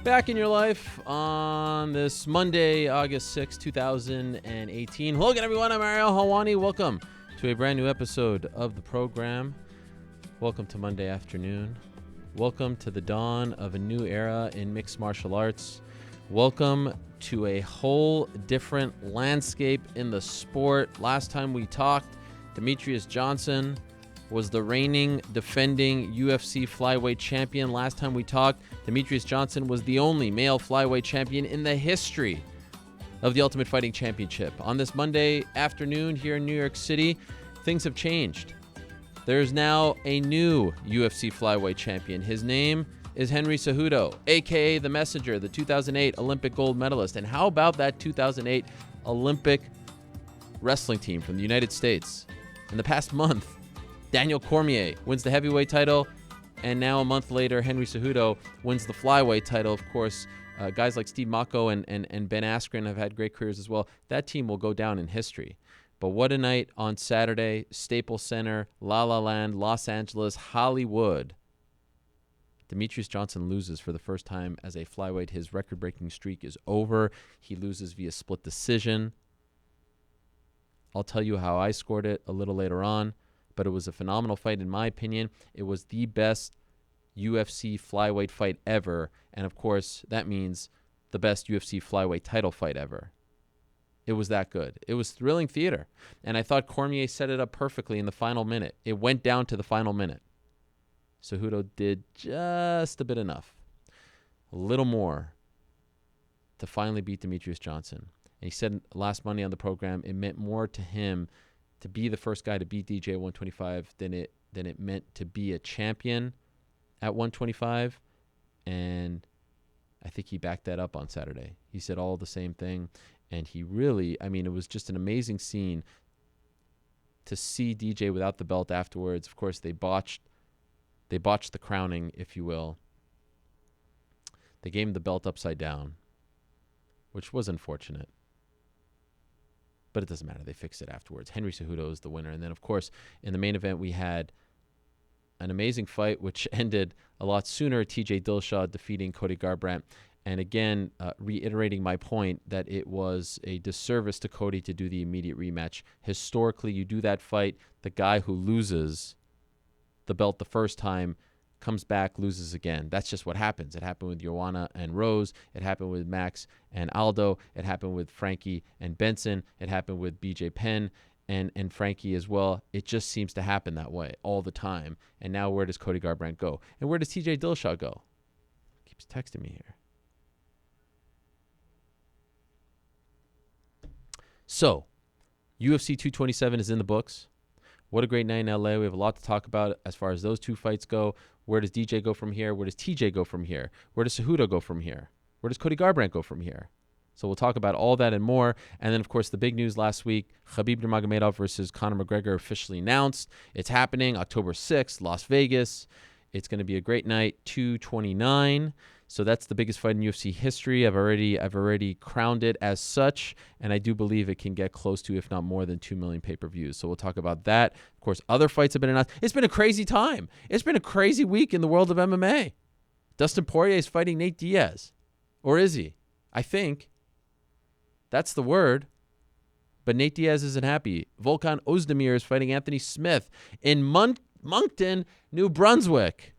Back in your life on this Monday, August 6, 2018. Hello again, everyone. I'm Ariel Helwani. Welcome to a brand new episode of the program. Welcome to Monday afternoon. Welcome to the dawn of a new era in mixed martial arts. Welcome to a whole different landscape in the sport. Last time we talked, Demetrious Johnson was the reigning, defending UFC flyweight champion. Last time we talked, Demetrious Johnson was the only male flyweight champion in the history of the Ultimate Fighting Championship. On this Monday afternoon here in New York City, things have changed. There's now a new UFC flyweight champion. His name is Henry Cejudo, a.k.a. The Messenger, the 2008 Olympic gold medalist. And how about that 2008 Olympic wrestling team from the United States? In the past month, Daniel Cormier wins the heavyweight title, and now a month later, Henry Cejudo wins the flyweight title. Of course, guys like Steve Mocco and Ben Askren have had great careers as well. That team will go down in history. But what a night on Saturday, Staples Center, La La Land, Los Angeles, Hollywood. Demetrious Johnson loses for the first time as a flyweight. His record-breaking streak is over. He loses via split decision. I'll tell you how I scored it a little later on. But it was a phenomenal fight, in my opinion. It was the best UFC flyweight fight ever. And, of course, that means the best UFC flyweight title fight ever. It was that good. It was thrilling theater. And I thought Cormier set it up perfectly in the final minute. It went down to the final minute. Cejudo did just a bit enough. A little more to finally beat Demetrious Johnson. And he said last Monday on the program, it meant more to him to be the first guy to beat DJ at 125 than it meant to be a champion at 125. And I think he backed that up on Saturday. He said all the same thing. And he really, it was just an amazing scene to see DJ without the belt afterwards. Of course, they botched the crowning, if you will. They gave him the belt upside down, which was unfortunate. But it doesn't matter. They fixed it afterwards. Henry Cejudo is the winner. And then, of course, in the main event, we had an amazing fight, which ended a lot sooner. TJ Dillashaw defeating Cody Garbrandt. And again, reiterating my point that it was a disservice to Cody to do the immediate rematch. Historically, you do that fight, the guy who loses the belt the first time comes back, loses again. That's just what happens. It happened with Joanna and Rose. It happened with Max and Aldo. It happened with Frankie and Benson. It happened with BJ Penn and Frankie as well. It just seems to happen that way all the time. And now where does Cody Garbrandt go? And where does TJ Dillashaw go? Keeps texting me here. So, UFC 227 is in the books. What a great night in LA. We have a lot to talk about as far as those two fights go. Where does DJ go from here? Where does TJ go from here? Where does Cejudo go from here? Where does Cody Garbrandt go from here? So we'll talk about all that and more. And then, of course, the big news last week, Khabib Nurmagomedov versus Conor McGregor officially announced. It's happening October 6th, Las Vegas. It's going to be a great night, 229. So that's the biggest fight in UFC history. I've already crowned it as such, and I do believe it can get close to, if not more than, 2 million pay-per-views. So we'll talk about that. Of course, other fights have been announced. It's been a crazy time. It's been a crazy week in the world of MMA. Dustin Poirier is fighting Nate Diaz. Or is he? I think. That's the word. But Nate Diaz isn't happy. Volkan Ozdemir is fighting Anthony Smith in Moncton, New Brunswick.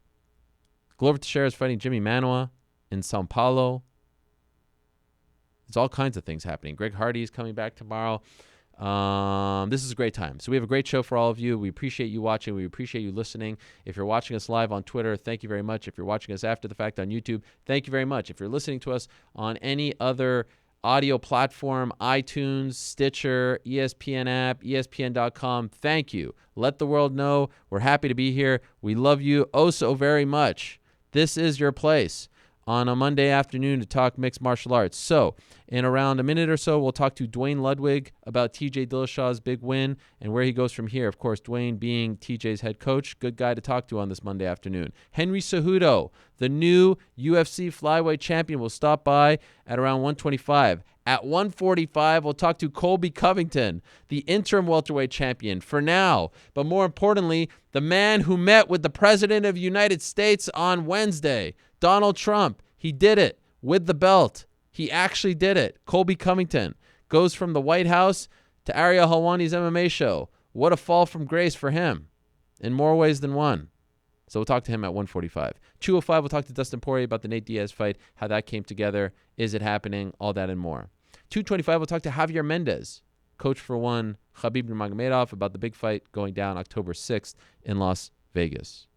Glover Teixeira is fighting Jimmy Manuwa in Sao Paulo. There's all kinds of things happening. Greg Hardy is coming back tomorrow. This is a great time. So we have a great show for all of you. We appreciate you watching. We appreciate you listening. If you're watching us live on Twitter, thank you very much. If you're watching us after the fact on YouTube, thank you very much. If you're listening to us on any other audio platform, iTunes, Stitcher, ESPN app, ESPN.com, thank you. Let the world know we're happy to be here. We love you oh so very much. This is your place on a Monday afternoon to talk mixed martial arts. So in around a minute or so, we'll talk to Dwayne Ludwig about TJ Dillashaw's big win and where he goes from here. Of course, Dwayne being TJ's head coach, good guy to talk to on this Monday afternoon. Henry Cejudo, the new UFC flyweight champion, will stop by at around 125. At 145, we'll talk to Colby Covington, the interim welterweight champion for now. But more importantly, the man who met with the President of the United States on Wednesday, Donald Trump. He did it. with the belt. He actually did it. Colby Covington goes from the White House to Ariel Helwani's MMA show. What a fall from grace for him in more ways than one. So we'll talk to him at 145. 205, we'll talk to Dustin Poirier about the Nate Diaz fight, how that came together. Is it happening? All that and more. 225, we'll talk to Javier Mendez, coach for one Khabib Nurmagomedov, about the big fight going down October 6th in Las Vegas.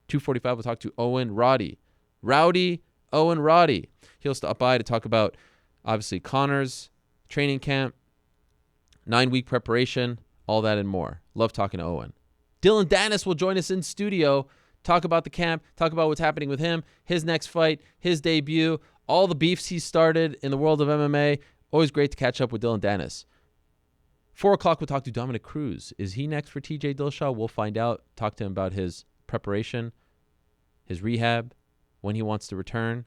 245, we'll talk to Owen Roddy. Rowdy Owen Roddy. He'll stop by to talk about, obviously, Connor's training camp, 9-week preparation, all that and more. Love talking to Owen. Dylan Dennis will join us in studio, talk about the camp, talk about what's happening with him, his next fight, his debut, all the beefs he started in the world of MMA. Always great to catch up with Dylan Dennis. 4 o'clock, we'll talk to Dominic Cruz. Is he next for TJ Dillashaw? We'll find out. Talk to him about his preparation, his rehab, when he wants to return.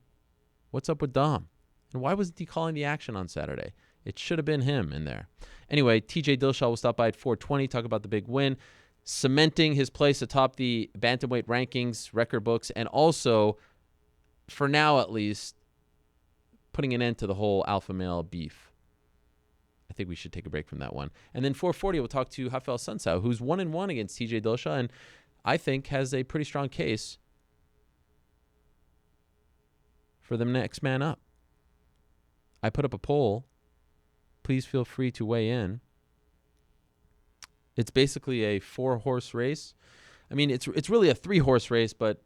What's up with Dom? And why wasn't he calling the action on Saturday? It should have been him in there. Anyway, TJ Dillashaw will stop by at 4:20, talk about the big win, cementing his place atop the bantamweight rankings, record books, and also, for now at least, putting an end to the whole alpha male beef. I think we should take a break from that one. And then 4:40, we'll talk to Rafael Sunsao, who's 1-1 against TJ Dillashaw, and I think has a pretty strong case for the next man up. I put up a poll. Please feel free to weigh in. It's basically a 4-horse race. I mean, it's really a 3-horse race, but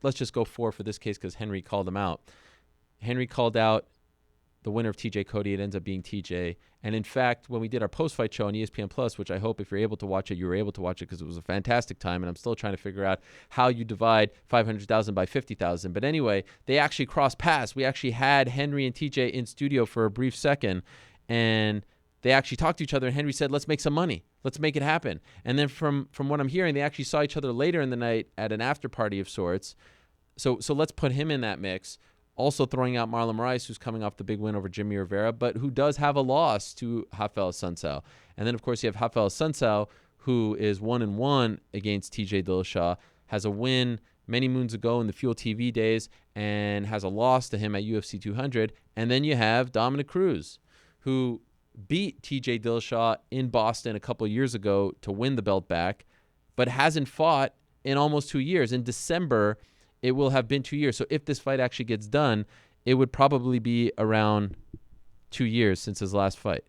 let's just go 4 for this case because Henry called him out. Henry called out the winner of TJ Cody. It ends up being TJ. And in fact, when we did our post-fight show on ESPN Plus, which I hope if you're able to watch it, you were able to watch it because it was a fantastic time. And I'm still trying to figure out how you divide 500,000 by 50,000. But anyway, they actually crossed paths. We actually had Henry and TJ in studio for a brief second. And they actually talked to each other. And Henry said, let's make some money. Let's make it happen. And then from what I'm hearing, they actually saw each other later in the night at an after party of sorts. So let's put him in that mix. Also throwing out Marlon Moraes, who's coming off the big win over Jimmy Rivera, but who does have a loss to Rafael Sunsao. And then, of course, you have Rafael Sunsao, who is 1-1 against TJ Dillashaw, has a win many moons ago in the Fuel TV days, and has a loss to him at UFC 200. And then you have Dominic Cruz, who beat TJ Dillashaw in Boston a couple of years ago to win the belt back, but hasn't fought in almost 2 years. In December, it will have been 2 years. So if this fight actually gets done, it would probably be around 2 years since his last fight.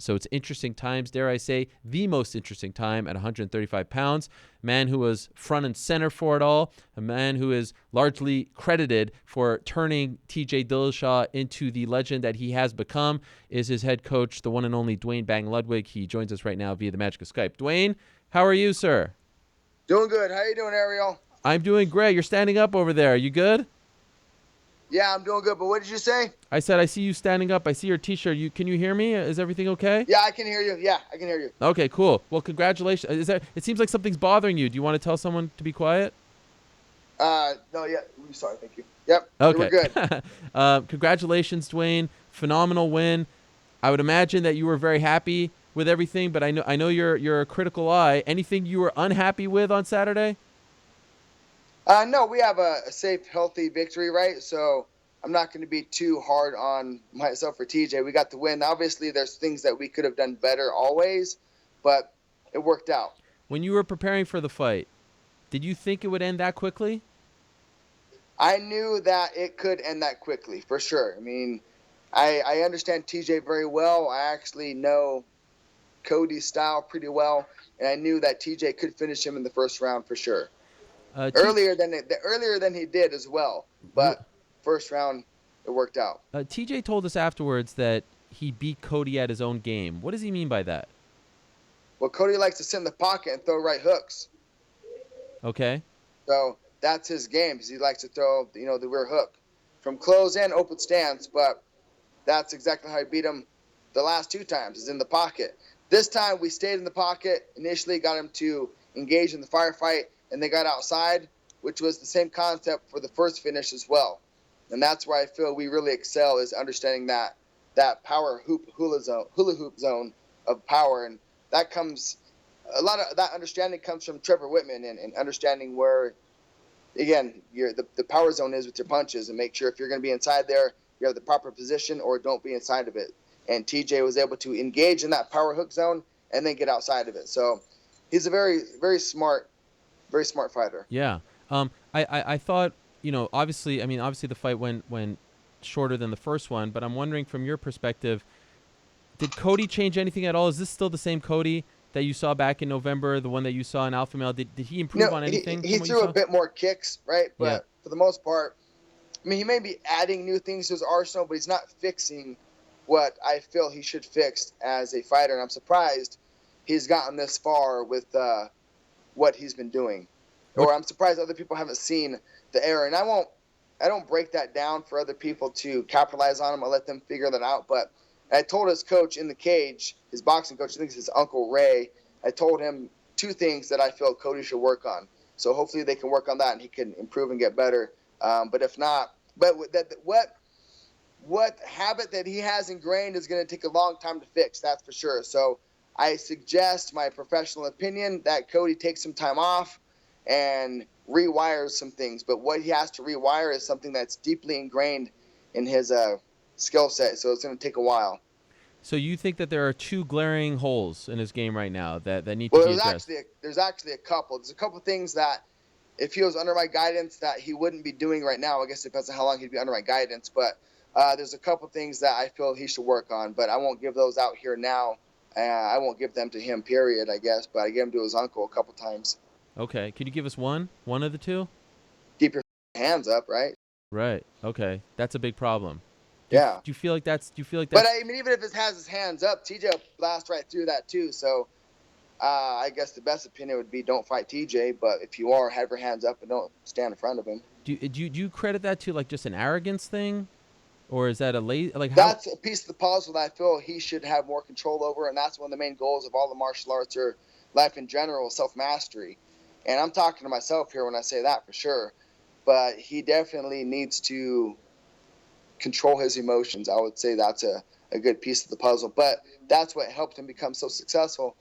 So it's interesting times, dare I say, the most interesting time at 135 pounds. Man who was front and center for it all. A man who is largely credited for turning TJ Dillashaw into the legend that he has become is his head coach, the one and only Dwayne Bang Ludwig. He joins us right now via the magic of Skype. Dwayne, how are you, sir? Doing good. How you doing, Ariel? I'm doing great. You're standing up over there. Are you good? Yeah, I'm doing good. But what did you say? I said I see you standing up. I see your T-shirt. Can you hear me? Is everything okay? Yeah, I can hear you. Yeah, I can hear you. Okay, cool. Well, congratulations. It seems like something's bothering you. Do you want to tell someone to be quiet? No, yeah. Sorry, thank you. Yep. Okay. We're good. Congratulations, Dwayne. Phenomenal win. I would imagine that you were very happy with everything, but I know you're a critical eye. Anything you were unhappy with on Saturday? No, we have a safe, healthy victory, right? So I'm not going to be too hard on myself for TJ. We got the win. Obviously, there's things that we could have done better always, but it worked out. When you were preparing for the fight, did you think it would end that quickly? I knew that it could end that quickly, for sure. I mean, I understand TJ very well. I actually know Cody's style pretty well, and I knew that TJ could finish him in the first round for sure. Earlier than he did as well, but first round it worked out. TJ told us afterwards that he beat Cody at his own game. What does he mean by that? Well, Cody likes to sit in the pocket and throw right hooks. Okay. So that's his game. He likes to throw the rear hook from close and open stance, but that's exactly how he beat him the last 2 times, is in the pocket. This time we stayed in the pocket, initially got him to engage in the firefight, and they got outside, which was the same concept for the first finish as well. And that's where I feel we really excel, is understanding that power hula hoop zone of power. And that comes, a lot of that understanding comes from Trevor Whitman and understanding where again, the power zone is with your punches, and make sure if you're going to be inside there, you have the proper position, or don't be inside of it. And TJ was able to engage in that power hook zone and then get outside of it. So he's a very, very smart fighter. Yeah. I thought, obviously the fight went shorter than the first one, but I'm wondering from your perspective, did Cody change anything at all? Is this still the same Cody that you saw back in November, the one that you saw in Alpha Male? Did he improve on anything? He threw a bit more kicks, right? But for the most part, he may be adding new things to his arsenal, but he's not fixing what I feel he should fix as a fighter. And I'm surprised he's gotten this far with what he's been doing. Or I'm surprised other people haven't seen the error. And I don't break that down for other people to capitalize on him. I'll let them figure that out. But I told his coach in the cage, his boxing coach, I think it's his Uncle Ray, I told him 2 things that I feel Cody should work on. So hopefully they can work on that and he can improve and get better. But if not, what habit that he has ingrained is going to take a long time to fix, that's for sure. So I suggest, my professional opinion, that Cody takes some time off and rewires some things. But what he has to rewire is something that's deeply ingrained in his skill set. So it's going to take a while. So you think that there are 2 glaring holes in his game right now that need to be addressed? There's actually a couple. There's a couple things that, if he was under my guidance, that he wouldn't be doing right now. I guess it depends on how long he'd be under my guidance. But there's a couple things that I feel he should work on. But I won't give those out here now. I won't give them to him, period, I guess. But I gave them to his uncle a couple times. Okay. Could you give us one of the 2? Keep your hands up, right? Right. Okay. That's a big problem. Do you feel like that's? But even if it has his hands up, TJ will blast right through that too. So I guess the best opinion would be don't fight TJ. But if you are, have your hands up and don't stand in front of him. Do you credit that to like just an arrogance thing, or is that a lazy That's a piece of the puzzle that I feel he should have more control over, and that's one of the main goals of all the martial arts or life in general, self-mastery. And I'm talking to myself here when I say that for sure. But he definitely needs to control his emotions. I would say that's a good piece of the puzzle. But that's what helped him become so successful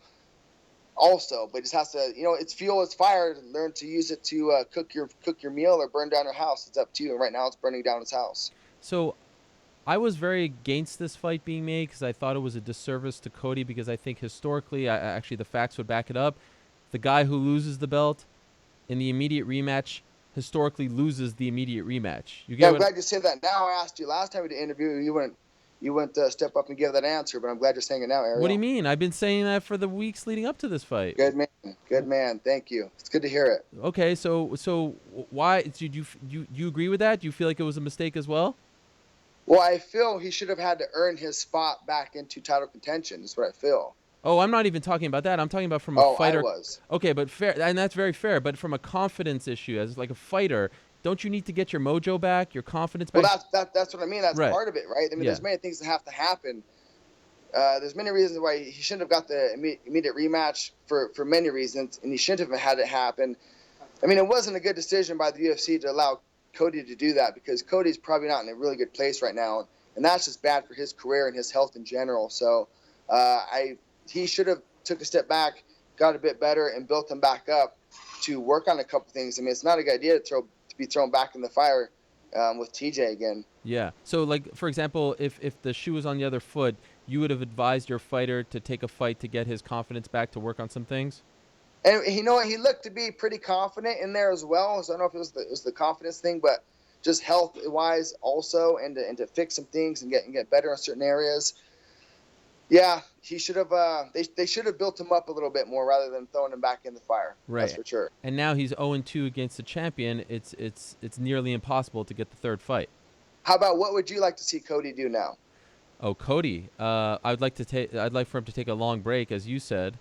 also. But he just has to, it's fuel, it's fire. Learn to use it to cook your meal or burn down your house. It's up to you. And right now it's burning down his house. So I was very against this fight being made because I thought it was a disservice to Cody, because I think historically, actually the facts would back it up. The guy who loses the belt in the immediate rematch historically loses the immediate rematch. I'm glad you said that. Now I asked you last time we did an interview, you wouldn't step up and give that answer, but I'm glad you're saying it now, Ariel. What do you mean? I've been saying that for the weeks leading up to this fight. Good man. Thank you. It's good to hear it. Okay, so why do you agree with that? Do you feel like it was a mistake as well? Well, I feel he should have had to earn his spot back into title contention. Is what I feel. Oh, I'm not even talking about that. I'm talking about from a fighter. I was. Okay, but fair, and that's very fair. But from a confidence issue, as like a fighter, don't you need to get your mojo back, your confidence back? Well, that's what I mean. That's right. Part of it, right? I mean, there's many things that have to happen. There's many reasons why he shouldn't have got the immediate rematch for many reasons, and he shouldn't have had it happen. I mean, it wasn't a good decision by the UFC to allow Cody to do that, because Cody's probably not in a really good place right now, and that's just bad for his career and his health in general. So he should have took a step back, got a bit better, and built him back up to work on a couple things. I mean, it's not a good idea to be thrown back in the fire with TJ again. Yeah. So, like, for example, if the shoe was on the other foot, you would have advised your fighter to take a fight to get his confidence back, to work on some things? And he looked to be pretty confident in there as well. So I don't know if it was the confidence thing, but just health-wise also, and to fix some things and get better in certain areas. Yeah, he should have. They should have built him up a little bit more rather than throwing him back in the fire. Right. That's for sure. And now he's 0-2 against the champion. It's nearly impossible to get the third fight. How about, what would you like to see Cody do now? Oh, Cody. I'd like for him to take a long break, as you said.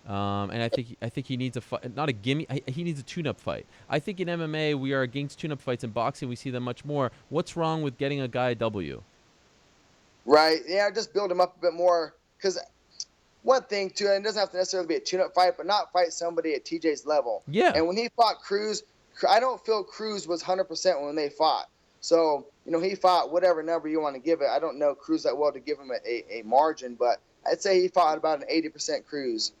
And I think he needs a fight, not a gimme. He needs a tune-up fight. I think in MMA we are against tune-up fights. In boxing we see them much more. What's wrong with getting a guy a W? Right. Yeah, just build him up a bit more. Because one thing, too, and it doesn't have to necessarily be a tune-up fight, but not fight somebody at TJ's level. Yeah. And when he fought Cruz, I don't feel Cruz was 100% when they fought. So, he fought whatever number you want to give it. I don't know Cruz that well to give him a margin, but I'd say he fought about an 80% Cruz.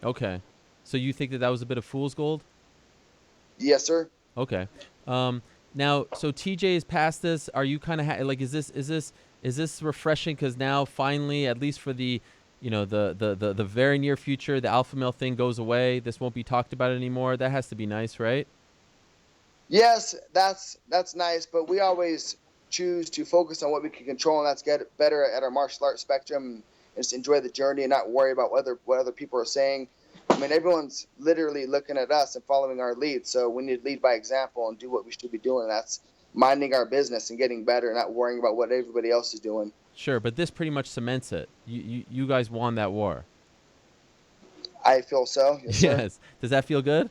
Okay. So you think that was a bit of fool's gold? Yes, sir. Okay. Now, so TJ is past this. Are you kind of like, is this refreshing? Because now finally, at least for the, the very near future, the alpha male thing goes away. This won't be talked about anymore. That has to be nice, right? Yes, that's nice, but we always choose to focus on what we can control, and that's get better at our martial arts spectrum and just enjoy the journey and not worry about what other people are saying. I mean, everyone's literally looking at us and following our lead, so we need to lead by example and do what we should be doing. That's minding our business and getting better, and not worrying about what everybody else is doing. Sure, but this pretty much cements it. You guys won that war. I feel so. Yes, sir. Yes. Does that feel good?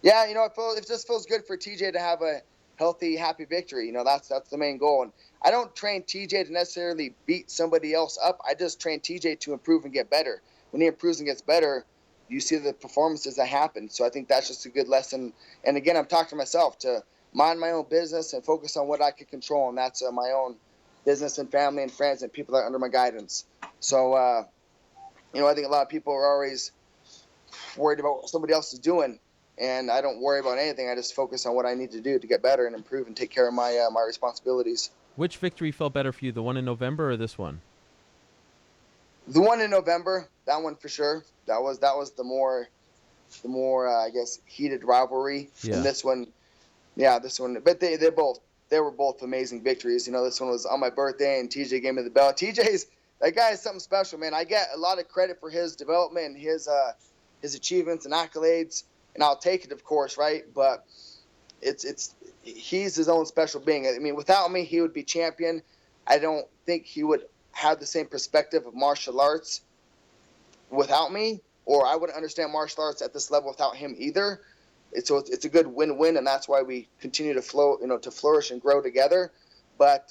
Yeah, it just feels good for TJ to have a healthy, happy victory. That's the main goal. And I don't train TJ to necessarily beat somebody else up. I just train TJ to improve and get better. When he improves and gets better, you see the performances that happen. So I think that's just a good lesson. And again, I'm talking to myself to mind my own business and focus on what I can control, and that's my own business and family and friends and people that are under my guidance. So, I think a lot of people are always worried about what somebody else is doing. And I don't worry about anything. I just focus on what I need to do to get better and improve and take care of my my responsibilities. Which victory felt better for you, the one in November or this one? The one in November, that one for sure. That was the more I guess heated rivalry. Yeah. And this one, But they were both amazing victories. This one was on my birthday, and TJ gave me the belt. That guy is something special, man. I get a lot of credit for his development and his achievements and accolades. And I'll take it, of course, right? But he's his own special being. I mean, without me, he would be champion. I don't think he would have the same perspective of martial arts without me, or I wouldn't understand martial arts at this level without him either. It's a good win-win, and that's why we continue to flourish and grow together. But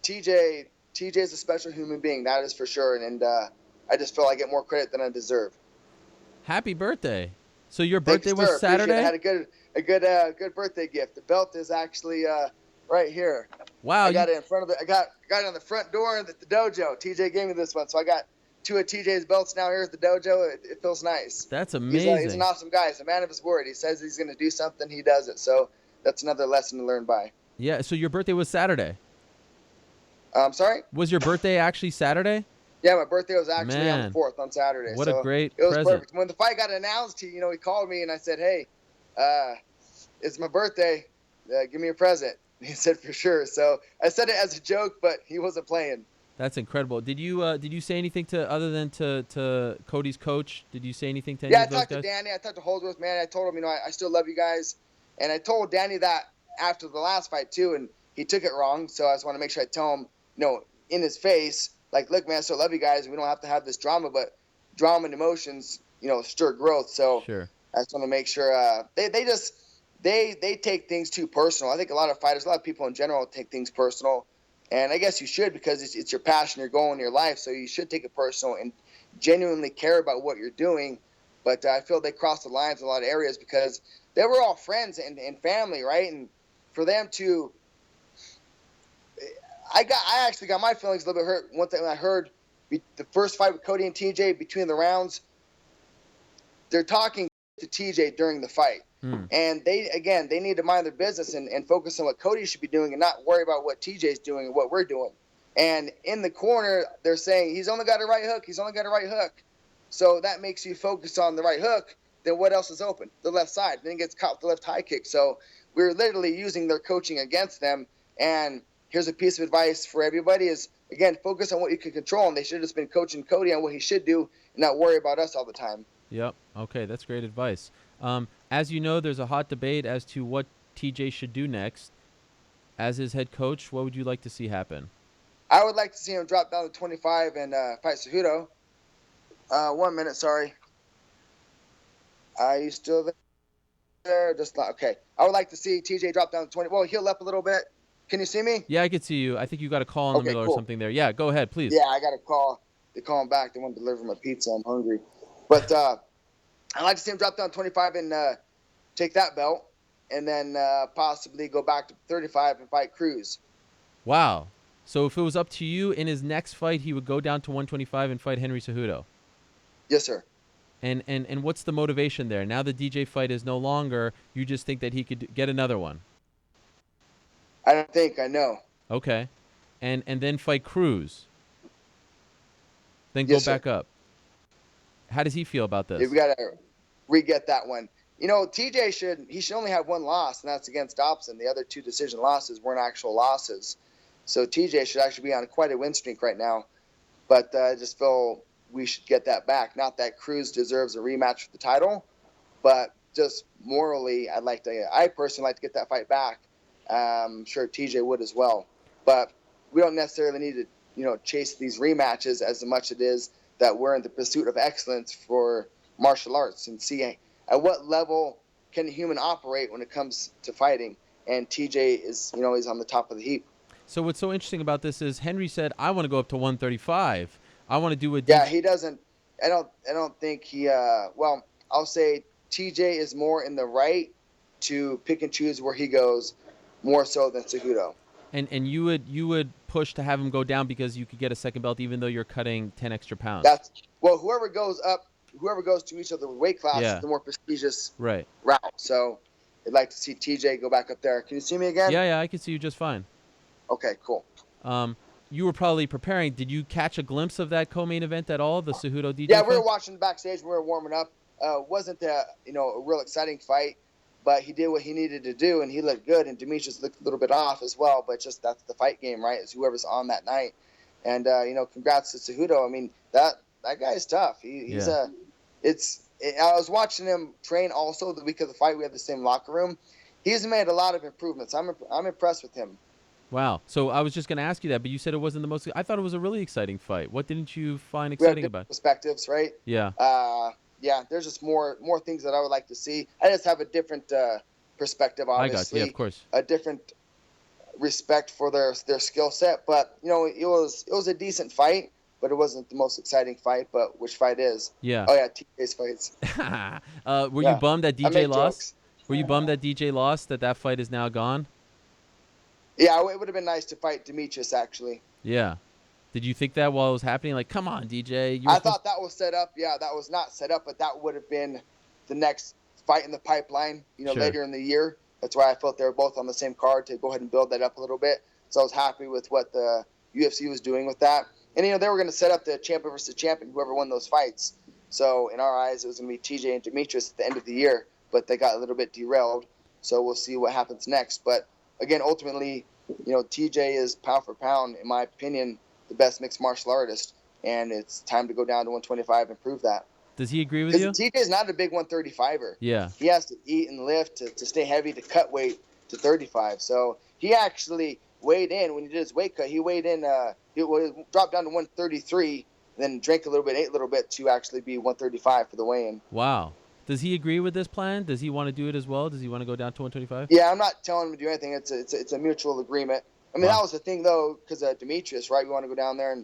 TJ is a special human being, that is for sure, and I just feel I get more credit than I deserve. Happy birthday! So your birthday was Saturday? I had a good birthday gift. The belt is actually right here. Wow! I got it in front of I got it on the front door at the dojo. TJ gave me this one, so I got 2 of TJ's belts now here at the dojo. It feels nice. That's amazing. He's an awesome guy. He's a man of his word. He says he's going to do something, he does it. So that's another lesson to learn by. Yeah. So your birthday was Saturday. I'm sorry? Was your birthday actually Saturday? Yeah, my birthday was actually on the 4th on Saturday. What a great it was present. Perfect. When the fight got announced, he called me and I said, "Hey, it's my birthday. Give me a present." He said, "For sure." So I said it as a joke, but he wasn't playing. That's incredible. Did you say anything other than to Cody's coach? Did you say anything to any of those guys? Yeah, I talked to Danny. I talked to Holdsworth, man. I told him, I still love you guys. And I told Danny that after the last fight too, and he took it wrong. So I just want to make sure I tell him, in his face, like, look, man, I still love you guys. We don't have to have this drama, but drama and emotions, stir growth. So sure. I just want to make sure they take things too personal. I think a lot of people in general take things personal. And I guess you should, because it's your passion, your goal in your life. So you should take it personal and genuinely care about what you're doing. But I feel they crossed the lines in a lot of areas because they were all friends and family, right? And for them to I actually got my feelings a little bit hurt when I heard the first fight with Cody and TJ between the rounds. They're talking to TJ during the fight. And they need to mind their business and focus on what Cody should be doing and not worry about what TJ's doing and what we're doing. And in the corner, they're saying he's only got a right hook. He's only got a right hook. So that makes you focus on the right hook. Then what else is open? The left side. Then he gets caught with the left high kick. So we're literally using their coaching against them. And here's a piece of advice for everybody is, again, focus on what you can control. And they should have just been coaching Cody on what he should do and not worry about us all the time. Yep. Okay, that's great advice. As you know, there's a hot debate as to what TJ should do next. As his head coach, what would you like to see happen? I would like to see him drop down to 25 and fight Cejudo. 1 minute, sorry. Are you still there? Just not okay. I would like to see TJ drop down to 20. Well, heal up a little bit. Can you see me? Yeah, I can see you. I think you got a call in the middle or something there. Yeah, go ahead, please. Yeah, I got a call. They call him back. They want to deliver my pizza. I'm hungry. But I'd like to see him drop down 25 and take that belt, and then possibly go back to 35 and fight Cruz. Wow. So if it was up to you, in his next fight, he would go down to 125 and fight Henry Cejudo. Yes, sir. And what's the motivation there? Now the DJ fight is no longer. You just think that he could get another one. I don't think. I know. Okay. And then fight Cruz. Then Yes, go back sir. up. How does he feel about this? Yeah, we gotta re-get that one. TJ should only have one loss, and that's against Dobson. The other 2 decision losses weren't actual losses. So TJ should actually be on quite a win streak right now. But I just feel we should get that back. Not that Cruz deserves a rematch for the title, but just morally, I personally like to get that fight back. I'm sure TJ would as well. But we don't necessarily need to, chase these rematches as much as it is that we're in the pursuit of excellence for martial arts and see at what level can a human operate when it comes to fighting. And TJ is, he's on the top of the heap. So what's so interesting about this is Henry said, I want to go up to 135. I want to do a Yeah, he doesn't. I don't think he. Well, I'll say TJ is more in the right to pick and choose where he goes, more so than Cejudo. And you would push to have him go down because you could get a second belt even though you're cutting 10 extra pounds. Whoever goes to each of the weight classes, the more prestigious route. So I'd like to see TJ go back up there. Can you see me again? Yeah, I can see you just fine. Okay, cool. You were probably preparing. Did you catch a glimpse of that co-main event at all, the Cejudo DJ Yeah, fight? we were watching backstage. We were warming up. Wasn't a real exciting fight, but he did what he needed to do, and he looked good. And Demetrious looked a little bit off as well, but just that's the fight game, right? Is whoever's on that night. And congrats to Cejudo. I mean, that guy is tough. I was watching him train also the week of the fight. We had the same locker room. He's made a lot of improvements. I'm impressed with him. Wow. So I was just going to ask you that, but you said it wasn't the most. I thought it was a really exciting fight. What didn't you find exciting about it? Perspectives, right? Yeah. Yeah. There's just more things that I would like to see. I just have a different perspective, obviously. I got you, of course. A different respect for their skill set, but it was a decent fight, but it wasn't the most exciting fight. But which fight is? Yeah. Oh yeah, TJ's fights. Were you bummed that DJ lost? Jokes. Were you bummed that DJ lost? That fight is now gone? Yeah, it would have been nice to fight Demetrious, actually. Yeah. Did you think that while it was happening? Like, come on, DJ. I thought that was set up. Yeah, that was not set up, but that would have been the next fight in the pipeline, Sure. Later in the year. That's why I felt they were both on the same card to go ahead and build that up a little bit. So I was happy with what the UFC was doing with that. And, they were going to set up the champion versus champion, whoever won those fights. So in our eyes, it was going to be TJ and Demetrious at the end of the year, but they got a little bit derailed. So we'll see what happens next. But again, ultimately, TJ is pound for pound, in my opinion, the best mixed martial artist, and it's time to go down to 125 and prove that. Does he agree with you? TJ is not a big 135er. Yeah. He has to eat and lift to stay heavy to cut weight to 35. So he actually weighed in when he did his weight cut. He weighed in. He dropped down to 133, then drank a little bit, ate a little bit to actually be 135 for the weigh-in. Wow. Does he agree with this plan? Does he want to do it as well? Does he want to go down to 125? Yeah, I'm not telling him to do anything. It's a mutual agreement. I mean, That was the thing, though, because Demetrious, right? We want to go down there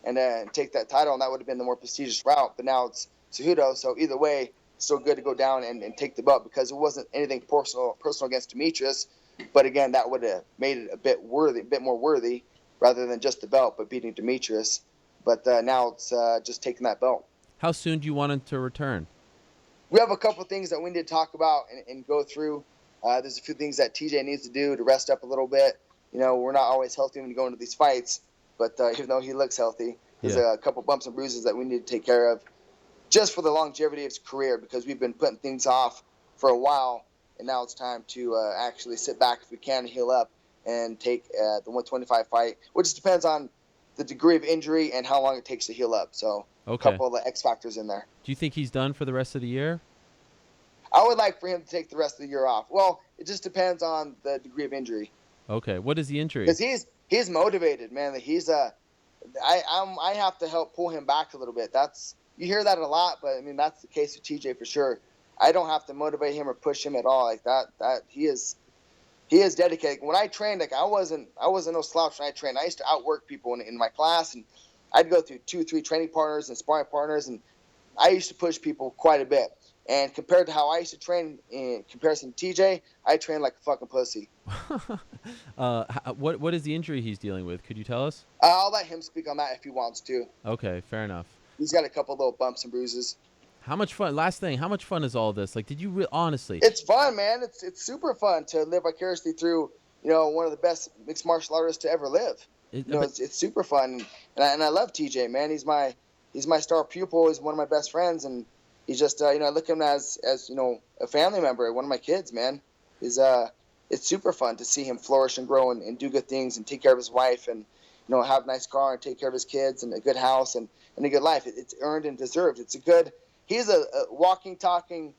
and take that title, and that would have been the more prestigious route. But now it's Cejudo, so either way, it's still good to go down and take the belt because it wasn't anything personal against Demetrious. But again, that would have made it a bit more worthy, rather than just the belt, but beating Demetrious. But now it's just taking that belt. How soon do you want him to return? We have a couple of things that we need to talk about and go through. There's a few things that TJ needs to do to rest up a little bit. We're not always healthy when we go into these fights, but even though he looks healthy, there's a couple bumps and bruises that we need to take care of just for the longevity of his career, because we've been putting things off for a while, and now it's time to actually sit back if we can, heal up, and take the 125 fight, which depends on the degree of injury and how long it takes to heal up. So a couple of the X factors in there. Do you think he's done for the rest of the year? I would like for him to take the rest of the year off. Well, it just depends on the degree of injury. Okay. What is the injury? Because he's motivated, man. I have to help pull him back a little bit. You hear that a lot, but I mean that's the case with TJ for sure. I don't have to motivate him or push him at all like that. He is dedicated. When I trained, like I wasn't no slouch when I trained. I used to outwork people in my class, and I'd go through 2-3 training partners and sparring partners, and I used to push people quite a bit. And compared to how I used to train in comparison to TJ, I train like a fucking pussy. What is the injury he's dealing with? Could you tell us? I'll let him speak on that if he wants to. Okay, fair enough. He's got a couple little bumps and bruises. How much fun? Last thing, how much fun is all this? Like, did you honestly? It's fun, man. It's super fun to live vicariously through, one of the best mixed martial artists to ever live. It's super fun, and I love TJ, man. He's my star pupil. He's one of my best friends, and he's just, I look at him as a family member, one of my kids, man. It's super fun to see him flourish and grow and do good things and take care of his wife and, have a nice car and take care of his kids and a good house and a good life. It's earned and deserved. He's a walking, talking,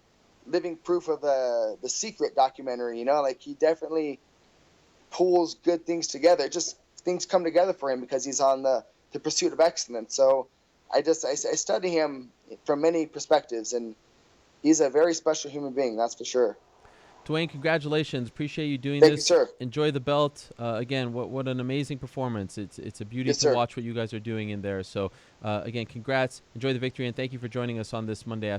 living proof of the Secret documentary, like he definitely pulls good things together. Just things come together for him because he's on the pursuit of excellence. So I study him from many perspectives, and he's a very special human being, that's for sure. Dwayne, congratulations. Appreciate you doing this. Thank you, sir. Enjoy the belt. Again, what an amazing performance. It's a beauty to watch what you guys are doing in there. So, again, congrats. Enjoy the victory, and thank you for joining us on this Monday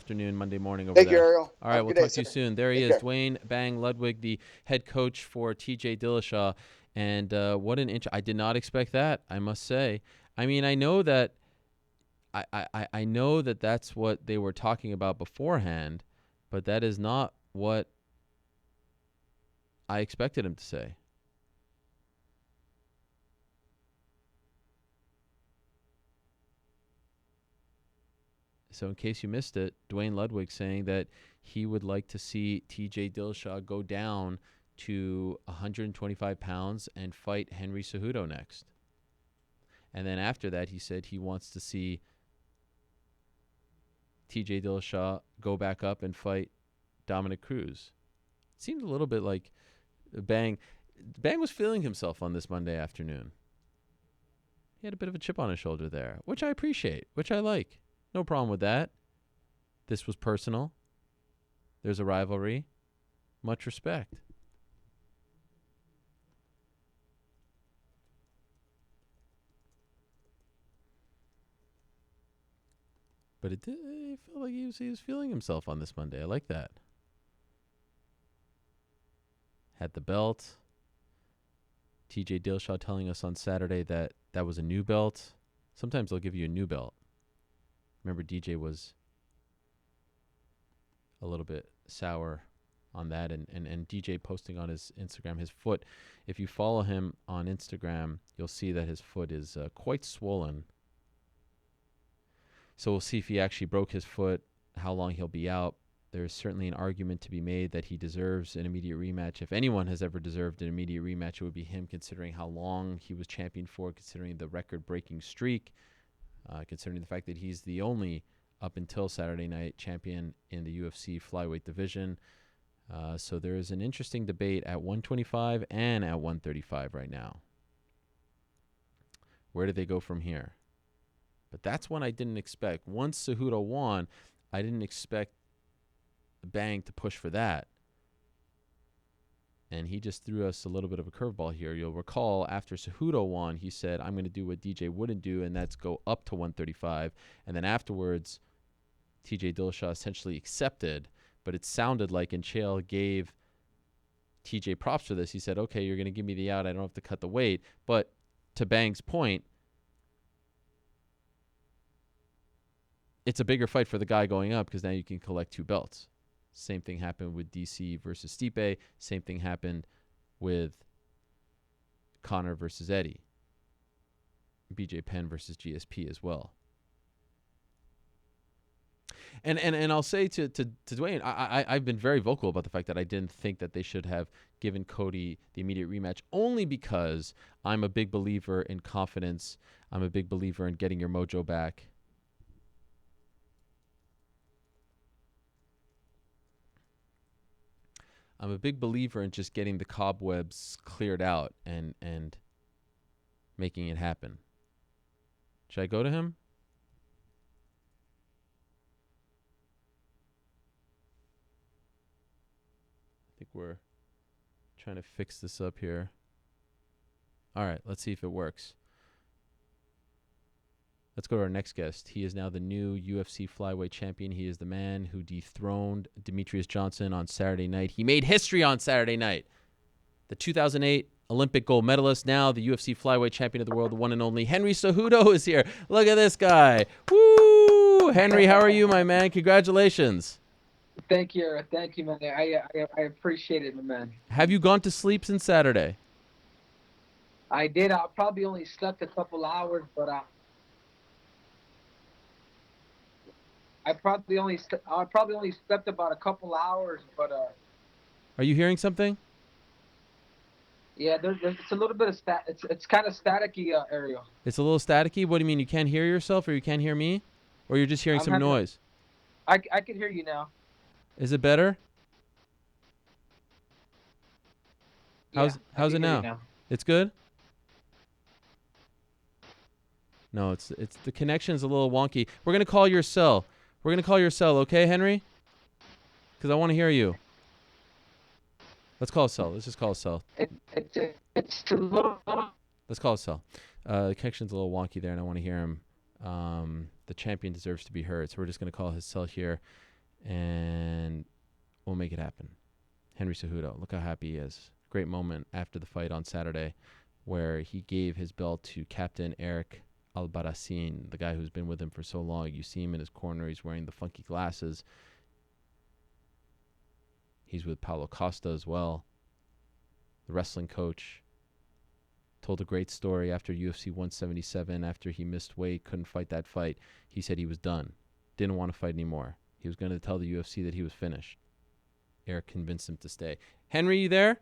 morning over there. Thank you, Ariel. All right, we'll talk to you soon. There he is, Dwayne Bang Ludwig, the head coach for TJ Dillashaw. And what an inch. I did not expect that, I must say. I mean, I know that I know that that's what they were talking about beforehand, but that is not what I expected him to say. So in case you missed it, Dwayne Ludwig saying that he would like to see TJ Dillashaw go down to 125 pounds and fight Henry Cejudo next. And then after that, he said he wants to see TJ Dillashaw go back up and fight Dominic Cruz. It seemed a little bit like Bang was feeling himself on this Monday afternoon. He had a bit of a chip on his shoulder there, which I appreciate, which I like. No problem with that. This was personal. There's a rivalry. Much respect. But it felt like he was feeling himself on this Monday. I like that. Had the belt. TJ Dillashaw telling us on Saturday that that was a new belt. Sometimes they'll give you a new belt. Remember, DJ was a little bit sour on that. And DJ posting on his Instagram, his foot. If you follow him on Instagram, you'll see that his foot is quite swollen. So we'll see if he actually broke his foot, how long he'll be out. There's certainly an argument to be made that he deserves an immediate rematch. If anyone has ever deserved an immediate rematch, it would be him, considering how long he was champion for, considering the record-breaking streak, considering the fact that he's the only, up until Saturday night, champion in the UFC flyweight division. So there is an interesting debate at 125 and at 135 right now. Where do they go from here? But that's one I didn't expect. Once Cejudo won, I didn't expect Bang to push for that. And he just threw us a little bit of a curveball here. You'll recall after Cejudo won, he said, I'm going to do what DJ wouldn't do, and that's go up to 135. And then afterwards, TJ Dillashaw essentially accepted, but it sounded like, and Chael gave TJ props for this. He said, okay, you're going to give me the out. I don't have to cut the weight. But to Bang's point, it's a bigger fight for the guy going up because now you can collect 2 belts. Same thing happened with DC versus Stipe. Same thing happened with Conor versus Eddie. BJ Penn versus GSP as well. And I'll say to Dwayne, I've been very vocal about the fact that I didn't think that they should have given Cody the immediate rematch, only because I'm a big believer in confidence. I'm a big believer in getting your mojo back. I'm a big believer in just getting the cobwebs cleared out and making it happen. Should I go to him? I think we're trying to fix this up here. All right, let's see if it works. Let's go to our next guest. He is now the new UFC flyweight champion. He is the man who dethroned Demetrious Johnson on Saturday night. He made history on Saturday night. The 2008 Olympic gold medalist, now the UFC flyweight champion of the world, the one and only Henry Cejudo is here. Look at this guy. Woo! Woo! Henry, how are you, my man? Congratulations. Thank you, man. I appreciate it, my man. Have you gone to sleep since Saturday? I did. I probably only slept a couple hours, but I probably only slept about a couple hours, but Are you hearing something? yeah, it's a little bit of it's kind of staticky, Ariel. It's a little staticky. What do you mean? You can't hear yourself, or you can't hear me, or you're just hearing some noise? I can hear you now. Is it better? How's it now? It's good. No, it's the connection's a little wonky. We're gonna call your cell. Okay, Henry? Because I want to hear you. Let's call a cell. Let's just call a cell. It's a little. Let's call a cell. The connection's a little wonky there, and I want to hear him. The champion deserves to be heard, so we're just gonna call his cell here, and we'll make it happen. Henry Cejudo, look how happy he is. Great moment after the fight on Saturday, where he gave his belt to Captain Eric Albarracin, the guy who's been with him for so long. You see him in his corner. He's wearing the funky glasses. He's with Paulo Costa as well, the wrestling coach. Told a great story after UFC 177, after he missed weight, couldn't fight that fight. He said he was done, didn't want to fight anymore. He was going to tell the UFC that he was finished. Eric convinced him to stay. Henry, you there?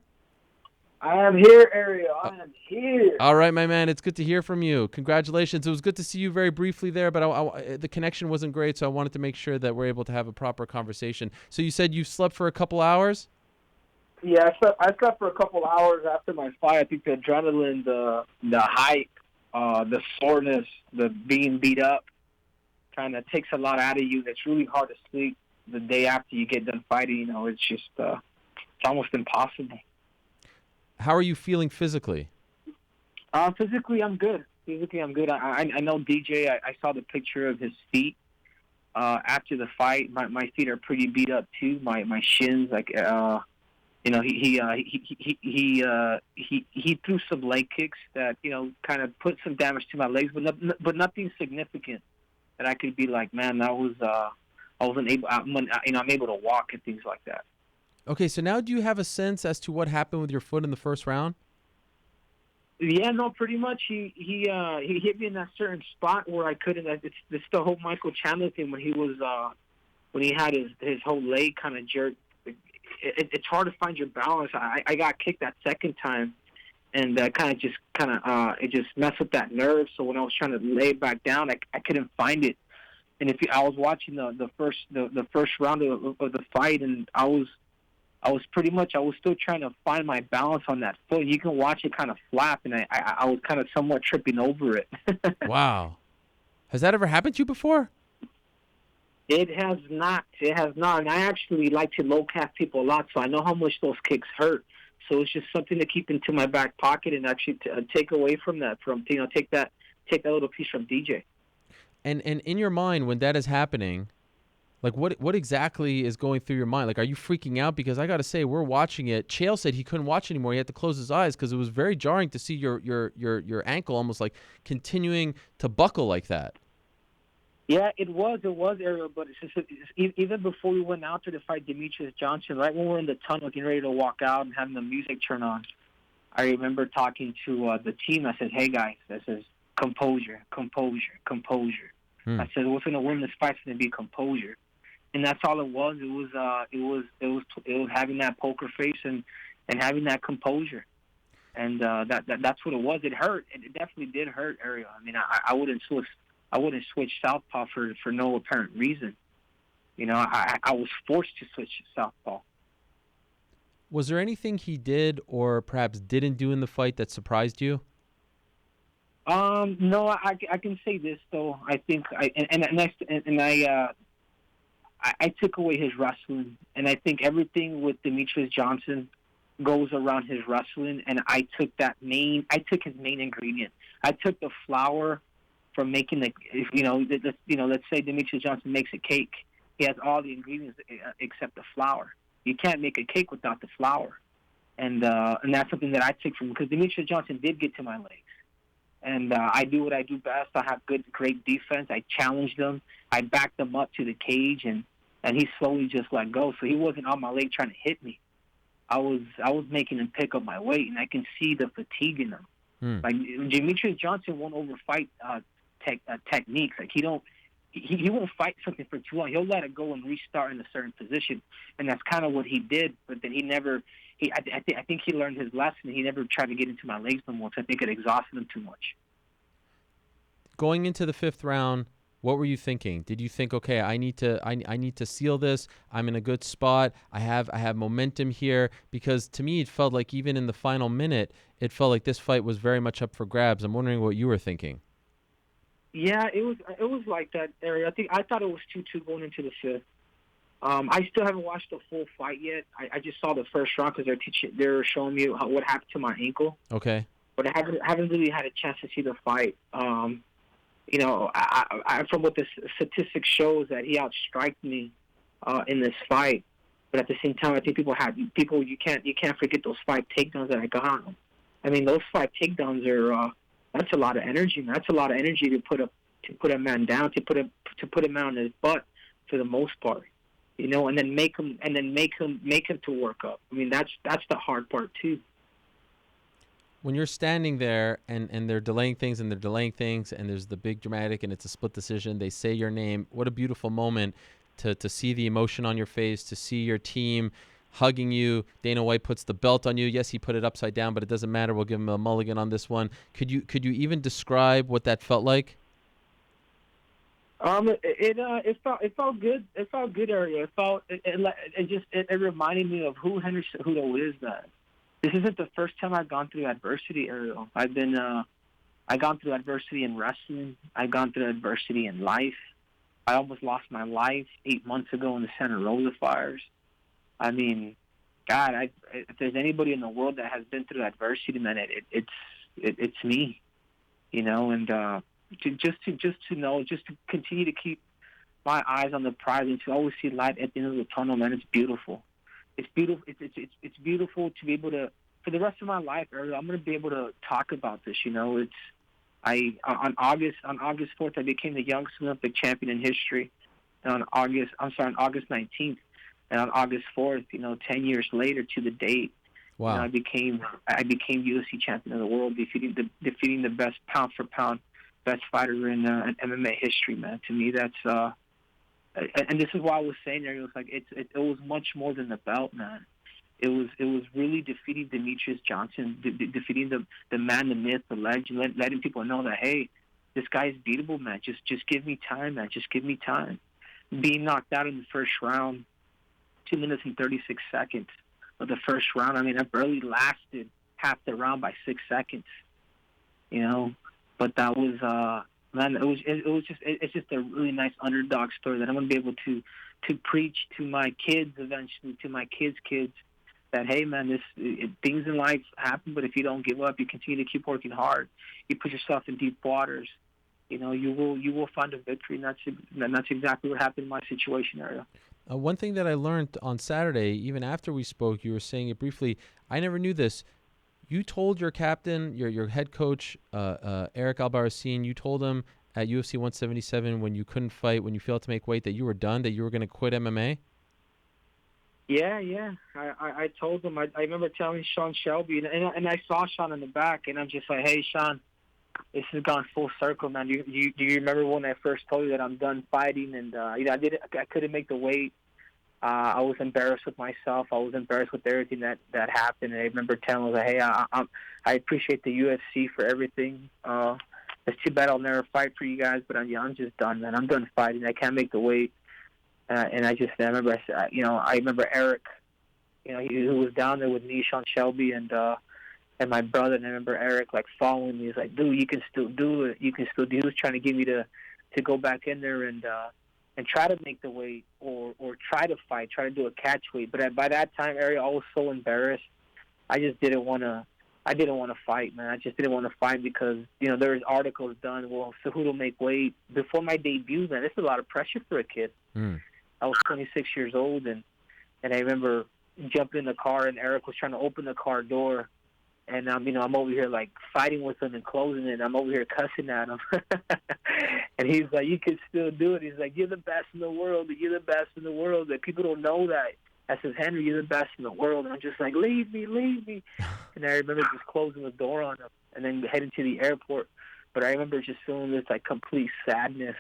I am here, Ariel. I am here. All right, my man. It's good to hear from you. Congratulations. It was good to see you very briefly there, but the connection wasn't great, so I wanted to make sure that we're able to have a proper conversation. So you said you slept for a couple hours? Yeah, I slept for a couple hours after my fight. I think the adrenaline, the hype, the soreness, the being beat up kind of takes a lot out of you. It's really hard to sleep the day after you get done fighting. You know, it's just it's almost impossible. How are you feeling physically? Physically, I'm good. I know DJ. I saw the picture of his feet after the fight. My feet are pretty beat up too. My shins, like you know, he threw some leg kicks that, you know, kind of put some damage to my legs, but nothing significant that I could be like, man, I wasn't able. I'm able to walk and things like that. Okay, so now do you have a sense as to what happened with your foot in the first round? Yeah, no, pretty much. He hit me in that certain spot where I couldn't. It's the whole Michael Chandler thing when he had his whole leg kind of jerked. It's hard to find your balance. I got kicked that second time, and it just messed with that nerve. So when I was trying to lay it back down, I couldn't find it. And I was watching the first round of the fight, and I was still trying to find my balance on that foot. You can watch it kind of flap, and I was kind of somewhat tripping over it. Wow. Has that ever happened to you before? It has not. And I actually like to low calf people a lot, so I know how much those kicks hurt. So it's just something to keep into my back pocket and actually take away from that. Take that little piece from DJ. And in your mind, when that is happening, like what exactly is going through your mind? Like, are you freaking out? Because I got to say, we're watching it. Chael said he couldn't watch anymore. He had to close his eyes because it was very jarring to see your ankle almost like continuing to buckle like that. Yeah, it was, Ariel. But even before we went out there to fight Demetrious Johnson, right when we were in the tunnel getting ready to walk out and having the music turn on, I remember talking to the team. I said, "Hey guys, this is composure. I said, what's going to win this fight's going to be composure." And that's all it was. It was having that poker face and having that composure, and that's what it was. It hurt. It definitely did hurt, Ariel. I mean, I wouldn't switch southpaw for no apparent reason. You know, I was forced to switch to southpaw. Was there anything he did or perhaps didn't do in the fight that surprised you? No, I can say this though. I think I took away his wrestling, and I think everything with Demetrious Johnson goes around his wrestling. And I took his main ingredient. I took the flour from making let's say Demetrious Johnson makes a cake. He has all the ingredients except the flour. You can't make a cake without the flour, and that's something that I took from him, because Demetrious Johnson did get to my legs. and I do what I do best. I have great defense. I challenged him. I backed him up to the cage, and he slowly just let go. So he wasn't on my leg trying to hit me. I was making him pick up my weight, and I can see the fatigue in him. Like Demetrious Johnson won't overfight techniques. Like he won't fight something for too long. He'll let it go and restart in a certain position, and that's kind of what he did. But then he never. I think he learned his lesson. He never tried to get into my legs no more. So I think it exhausted him too much. Going into the 5th round, what were you thinking? Did you think, okay, I need to seal this. I'm in a good spot. I have momentum here? Because to me, it felt like even in the final minute, it felt like this fight was very much up for grabs. I'm wondering what you were thinking. Yeah, it was like that, Ariel. I thought it was 2-2 going into the 5th. I still haven't watched the full fight yet. I just saw the first round because they're showing me what happened to my ankle. Okay. But I haven't really had a chance to see the fight. You know, I from what the statistics shows that he outstriked me in this fight. But at the same time, I think you can't forget those 5 takedowns that I got on him. I mean, those 5 takedowns are that's a lot of energy, man. That's a lot of energy to put a man down, to put a man on his butt for the most part. You know, and then make him to work up. I mean, that's the hard part too. When you're standing there and they're delaying things and there's the big dramatic and it's a split decision, they say your name. What a beautiful moment to see the emotion on your face, to see your team hugging you. Dana White puts the belt on you. Yes, he put it upside down, but it doesn't matter. We'll give him a mulligan on this one. Could you even describe what that felt like? It felt good. It felt good, Ariel. It reminded me of who Henry Cejudo is. That this isn't the first time I've gone through adversity, Ariel. I've gone through adversity in wrestling. I've gone through adversity in life. I almost lost my life 8 months ago in the Santa Rosa fires. I mean, God, if there's anybody in the world that has been through adversity, man, it's me. You know, and to continue to keep my eyes on the prize and to always see light at the end of the tunnel, man, it's beautiful. It's beautiful. It's beautiful to be able to, for the rest of my life, Ariel, I'm going to be able to talk about this. You know, on August 4th, I became the youngest Olympic champion in history. And on August 19th, and on August 4th, 10 years later to the date, wow, I became UFC champion of the world, defeating the best pound for pound, best fighter in MMA history, man. To me, that's and this is why I was saying there. It was like it was much more than the belt, man. It was really defeating Demetrious Johnson, defeating the man, the myth, the legend, letting people know that, hey, this guy's beatable, man. Just give me time, man. Just give me time. Being knocked out in the first round, 2 minutes and 36 seconds of the first round. I mean, I barely lasted half the round by 6 seconds. You know. But that was, man, it's just a really nice underdog story that I'm going to be able to preach to my kids eventually, to my kids' kids, that, hey, man, things in life happen, but if you don't give up, you continue to keep working hard, you put yourself in deep waters, you will find a victory, and that's exactly what happened in my situation, Ariel. One thing that I learned on Saturday, even after we spoke, you were saying it briefly, I never knew this. You told your captain, your head coach, Eric Albarracin, you told him at UFC 177 when you couldn't fight, when you failed to make weight, that you were done, that you were going to quit MMA? Yeah. I told him. I remember telling Sean Shelby, and I saw Sean in the back, and I'm just like, hey, Sean, this has gone full circle, man. Do you remember when I first told you that I'm done fighting? And, I couldn't make the weight. I was embarrassed with myself. I was embarrassed with everything that happened. And I remember telling him, hey, I appreciate the UFC for everything. It's too bad I'll never fight for you guys, but I'm just done, man. I'm done fighting. I can't make the weight. And I remember Eric, who was down there with me, Sean Shelby, and my brother. And I remember Eric following me. He's like, dude, you can still do it. You can still do it. He was trying to get me to go back in there and try to make the weight or try to fight, try to do a catch weight. But by that time, Ariel, I was so embarrassed. I just didn't want to fight, man. I just didn't want to fight because, there was articles done. Well, Cejudo make weight. Before my debut, man, this is a lot of pressure for a kid. I was 26 years old, and I remember jumping in the car, and Eric was trying to open the car door. And I'm over here like fighting with him and closing it. I'm over here cussing at him, and he's like, "You can still do it." He's like, "You're the best in the world. You're the best in the world." That people don't know that. I says, "Henry, you're the best in the world." And I'm just like, "Leave me, leave me." And I remember just closing the door on him and then heading to the airport. But I remember just feeling this like complete sadness,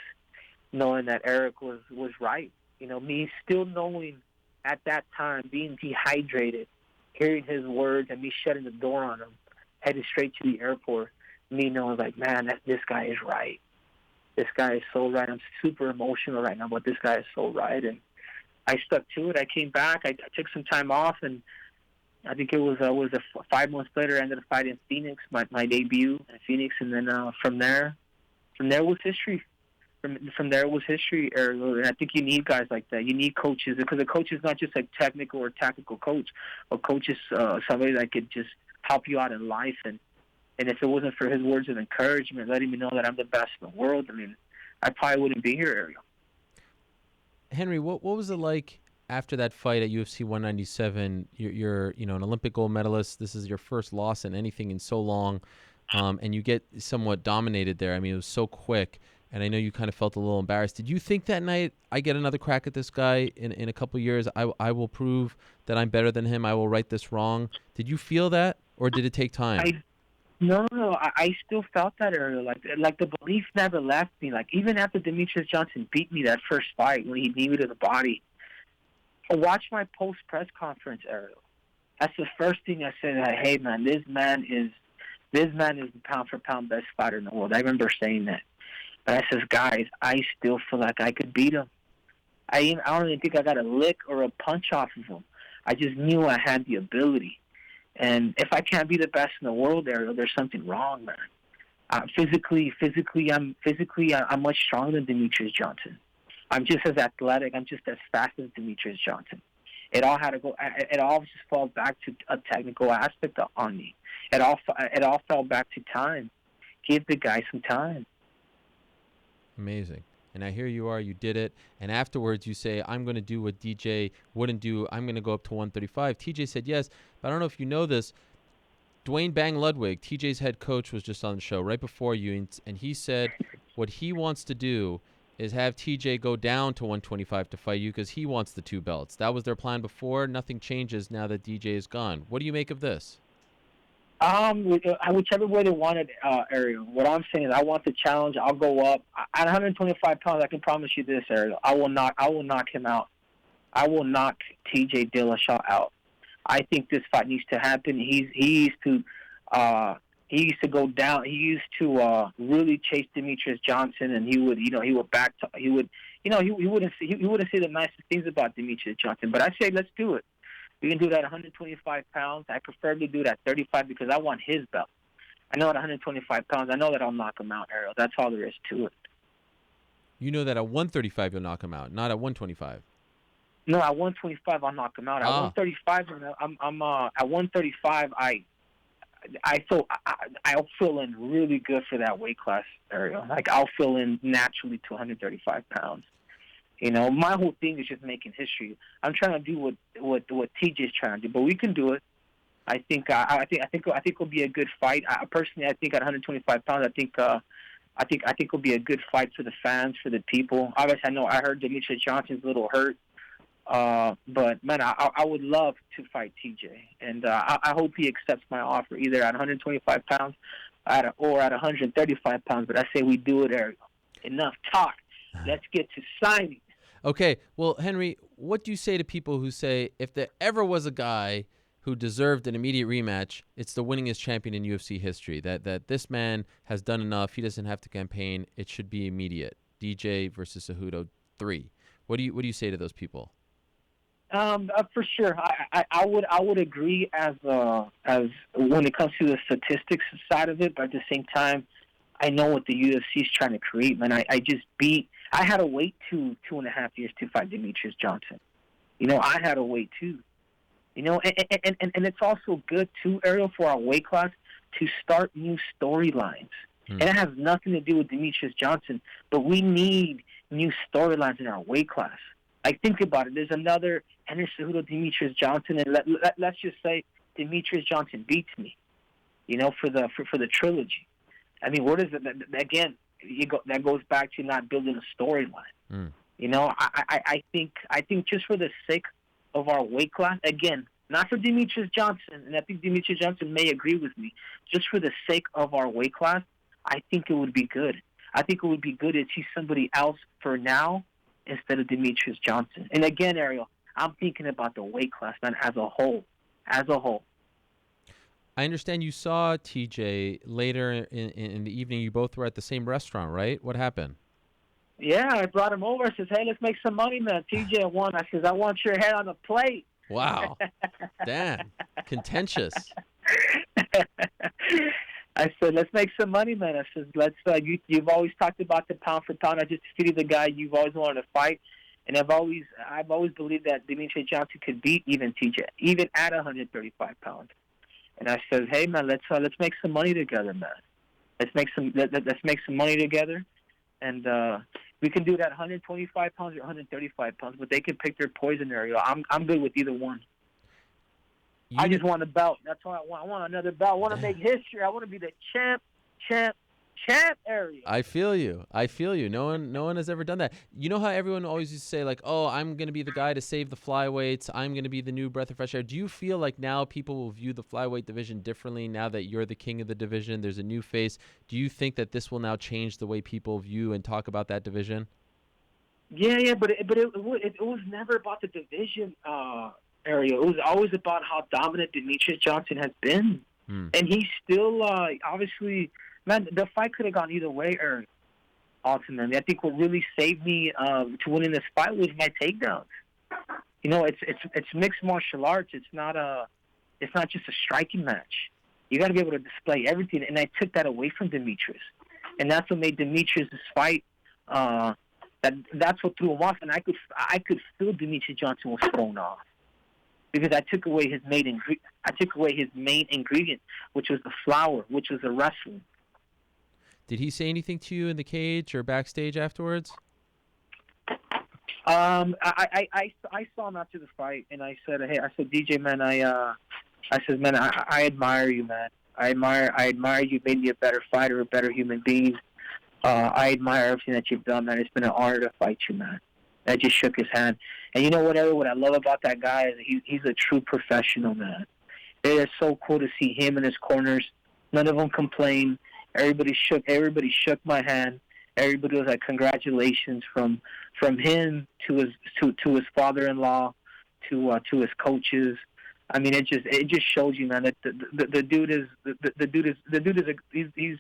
knowing that Eric was right. Me still knowing at that time, being dehydrated, hearing his words and me shutting the door on him, headed straight to the airport, me knowing like, man, this guy is right. This guy is so right. I'm super emotional right now, but this guy is so right. And I stuck to it. I came back. I took some time off, and I think it was 5 months later, I ended up fighting Phoenix, my debut in Phoenix, and then from there was history. From there was history, Ariel. And I think you need guys like that. You need coaches, because a coach is not just a technical or tactical coach. A coach is somebody that could just help you out in life. And if it wasn't for his words of encouragement, letting me know that I'm the best in the world, I mean, I probably wouldn't be here, Ariel. Henry, what was it like after that fight at UFC 197? You're an Olympic gold medalist. This is your first loss in anything in so long, and you get somewhat dominated there. I mean, it was so quick. And I know you kind of felt a little embarrassed. Did you think that night, I get another crack at this guy in a couple of years? I will prove that I'm better than him. I will right this wrong. Did you feel that, or did it take time? No. I still felt that, Ariel. Like the belief never left me. Like even after Demetrious Johnson beat me that first fight when he knee me to the body, I watched my post press conference, Ariel. That's the first thing I said. Like, hey man, this man is the pound for pound best fighter in the world. I remember saying that. But I says, guys, I still feel like I could beat him. I don't even think I got a lick or a punch off of him. I just knew I had the ability. And if I can't be the best in the world, Ariel, there's something wrong, man. Physically, I'm much stronger than Demetrious Johnson. I'm just as athletic. I'm just as fast as Demetrious Johnson. It all just falls back to a technical aspect on me. It all fell back to time. Give the guy some time. Amazing. And now here you are, you did it. And afterwards you say, I'm going to do what DJ wouldn't do. I'm going to go up to 135. TJ said yes, but I don't know if you know this. Dwayne Bang Ludwig, TJ's head coach, was just on the show right before you. And he said what he wants to do is have TJ go down to 125 to fight you because he wants the 2 belts. That was their plan before. Nothing changes now that DJ is gone. What do you make of this? Whichever way they want it, Ariel. What I'm saying is I want the challenge. I'll go up. At 125 pounds, I can promise you this, Ariel. I will knock him out. I will knock TJ Dillashaw out. I think this fight needs to happen. He used to go down. He used to really chase Demetrious Johnson, and he wouldn't say the nicest things about Demetrious Johnson. But I say let's do it. We can do that at 125 pounds. I preferably do it at 35 because I want his belt. I know at 125 pounds, I know that I'll knock him out, Ariel. That's all there is to it. You know that at 135 you'll knock him out, not at 125. No, at 125 I'll knock him out. At 135, I'm at 135. I'll fill in really good for that weight class, Ariel. Like I'll fill in naturally to 135 pounds. My whole thing is just making history. I'm trying to do what TJ's trying to do, but we can do it. I think it'll be a good fight. Personally, I think at 125 pounds, I think it'll be a good fight for the fans, for the people. Obviously, I heard Demetrious Johnson's a little hurt, but man, I would love to fight TJ, and I hope he accepts my offer either at 125 pounds or at 135 pounds. But I say we do it, Ariel. Enough talk. Let's get to signing. Okay, well, Henry, what do you say to people who say if there ever was a guy who deserved an immediate rematch, it's the winningest champion in UFC history, that this man has done enough, he doesn't have to campaign, it should be immediate. DJ versus Cejudo 3. What do you say to those people? For sure, I would agree as when it comes to the statistics side of it, but at the same time, I know what the UFC is trying to create, man. I had to wait 2.5 years to fight Demetrious Johnson. I had to wait too. And it's also good too, Ariel, for our weight class to start new storylines. And it has nothing to do with Demetrious Johnson, but we need new storylines in our weight class. Like, think about it. There's another Henry Cejudo, Demetrious Johnson, and let's just say Demetrious Johnson beats me. for the trilogy. I mean, where does it again? That goes back to not building a storyline. I think just for the sake of our weight class, again, not for Demetrious Johnson, and I think Demetrious Johnson may agree with me. Just for the sake of our weight class, I think it would be good. I think it would be good to see somebody else for now instead of Demetrious Johnson. And again, Ariel, I'm thinking about the weight class, man, as a whole. As a whole. I understand you saw TJ later in the evening. You both were at the same restaurant, right? What happened? Yeah, I brought him over. I says, hey, let's make some money, man. TJ won. I says, I want your head on the plate. Wow. Damn. Contentious. I said, let's make some money, man. I said, you've always talked about the pound for pound. I just defeated the guy you've always wanted to fight. And I've always believed that Demetrious Johnson could beat even TJ, even at 135 pounds. And I said, hey, man, let's make some money together, man. Let's make some money together. And we can do that 125 pounds or 135 pounds, but they can pick their poison area. I'm good with either one. I just want a belt. That's what I want. I want another belt. I want to make history. I want to be the champ area. I feel you. No one has ever done that. You know how everyone always used to say, like, oh, I'm going to be the guy to save the flyweights. I'm going to be the new breath of fresh air. Do you feel like now people will view the flyweight division differently now that you're the king of the division? There's a new face. Do you think that this will now change the way people view and talk about that division? Yeah, but it was never about the division area. It was always about how dominant Demetrious Johnson has been. And he's still, obviously, man, the fight could have gone either way, Eric, ultimately. I think what really saved me to winning this fight was my takedowns. It's mixed martial arts. It's not just a striking match. You got to be able to display everything, and I took that away from Demetrious. And that's what made Demetrious' fight, that's what threw him off, and I could feel Demetrious Johnson was thrown off. Because I took away his main ingredient, which was the flower, which was the wrestling. Did he say anything to you in the cage or backstage afterwards? I saw him after the fight, and I said, hey, DJ, man, I admire you, man. I admire you. Made me a better fighter, a better human being. I admire everything that you've done, man. It's been an honor to fight you, man. I just shook his hand. And you know what I love about that guy is he's a true professional, man. It is so cool to see him in his corners. None of them complained. Everybody shook my hand. Everybody was like, congratulations, from him to his father-in-law to his coaches. I mean, it just shows you, man, that the dude is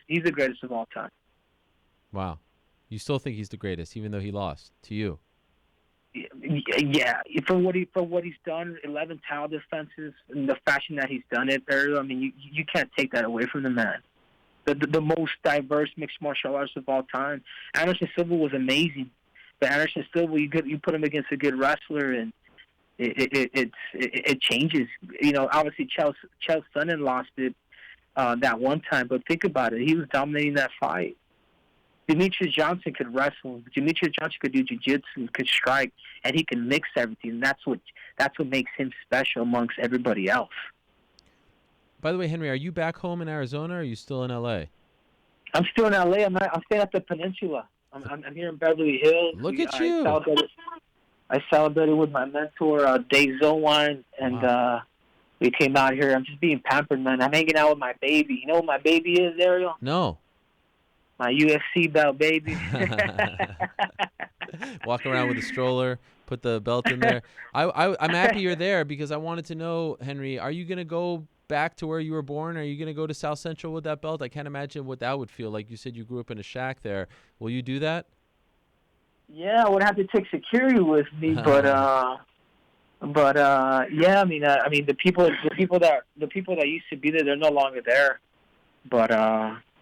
he's the greatest of all time. Wow. You still think he's the greatest, even though he lost to you? Yeah, for what he's done, 11 title defenses, and the fashion that he's done it, I mean, you can't take that away from the man. The most diverse mixed martial artist of all time. Anderson Silva was amazing, but Anderson Silva, you put him against a good wrestler, and it changes. Obviously Chael Sonnen lost it that one time, but think about it, he was dominating that fight. Demetrious Johnson could wrestle. Demetrious Johnson could do jiu-jitsu, could strike, and he can mix everything. That's what makes him special amongst everybody else. By the way, Henry, are you back home in Arizona, or are you still in L.A.? I'm still in L.A. I'm staying at the Peninsula. I'm here in Beverly Hills. Look at you. I celebrated with my mentor, Dave Zolwine, and wow. We came out here. I'm just being pampered, man. I'm hanging out with my baby. You know what my baby is, Ariel? No. My UFC belt, baby. Walk around with a stroller, put the belt in there. I'm happy you're there because I wanted to know, Henry, are you going to go back to where you were born? Are you going to go to South Central with that belt? I can't imagine what that would feel like. You said you grew up in a shack there. Will you do that? Yeah, I would have to take security with me, but yeah, I mean, the people that used to be there, they're no longer there. But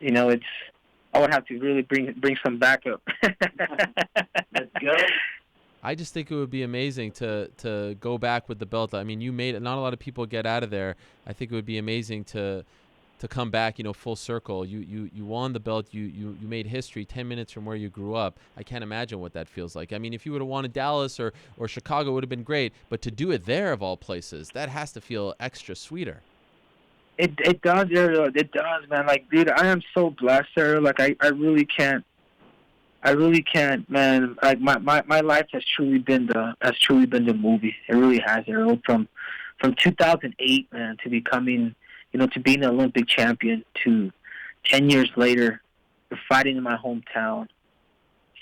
it's. I would have to really bring some backup. Let's go. I just think it would be amazing to go back with the belt. I mean, you made it. Not a lot of people get out of there. I think it would be amazing to come back, full circle. You won the belt. You made history 10 minutes from where you grew up. I can't imagine what that feels like. I mean, if you would have won in Dallas or Chicago, it would have been great. But to do it there, of all places, that has to feel extra sweeter. It does, Ariel. It does, man. Like, dude, I am so blessed, Ariel. Like, I really can't. I really can't, man. Like, my life has truly been the movie. It really has, Ariel. From 2008, man, to becoming, to being an Olympic champion, to 10 years later, to fighting in my hometown,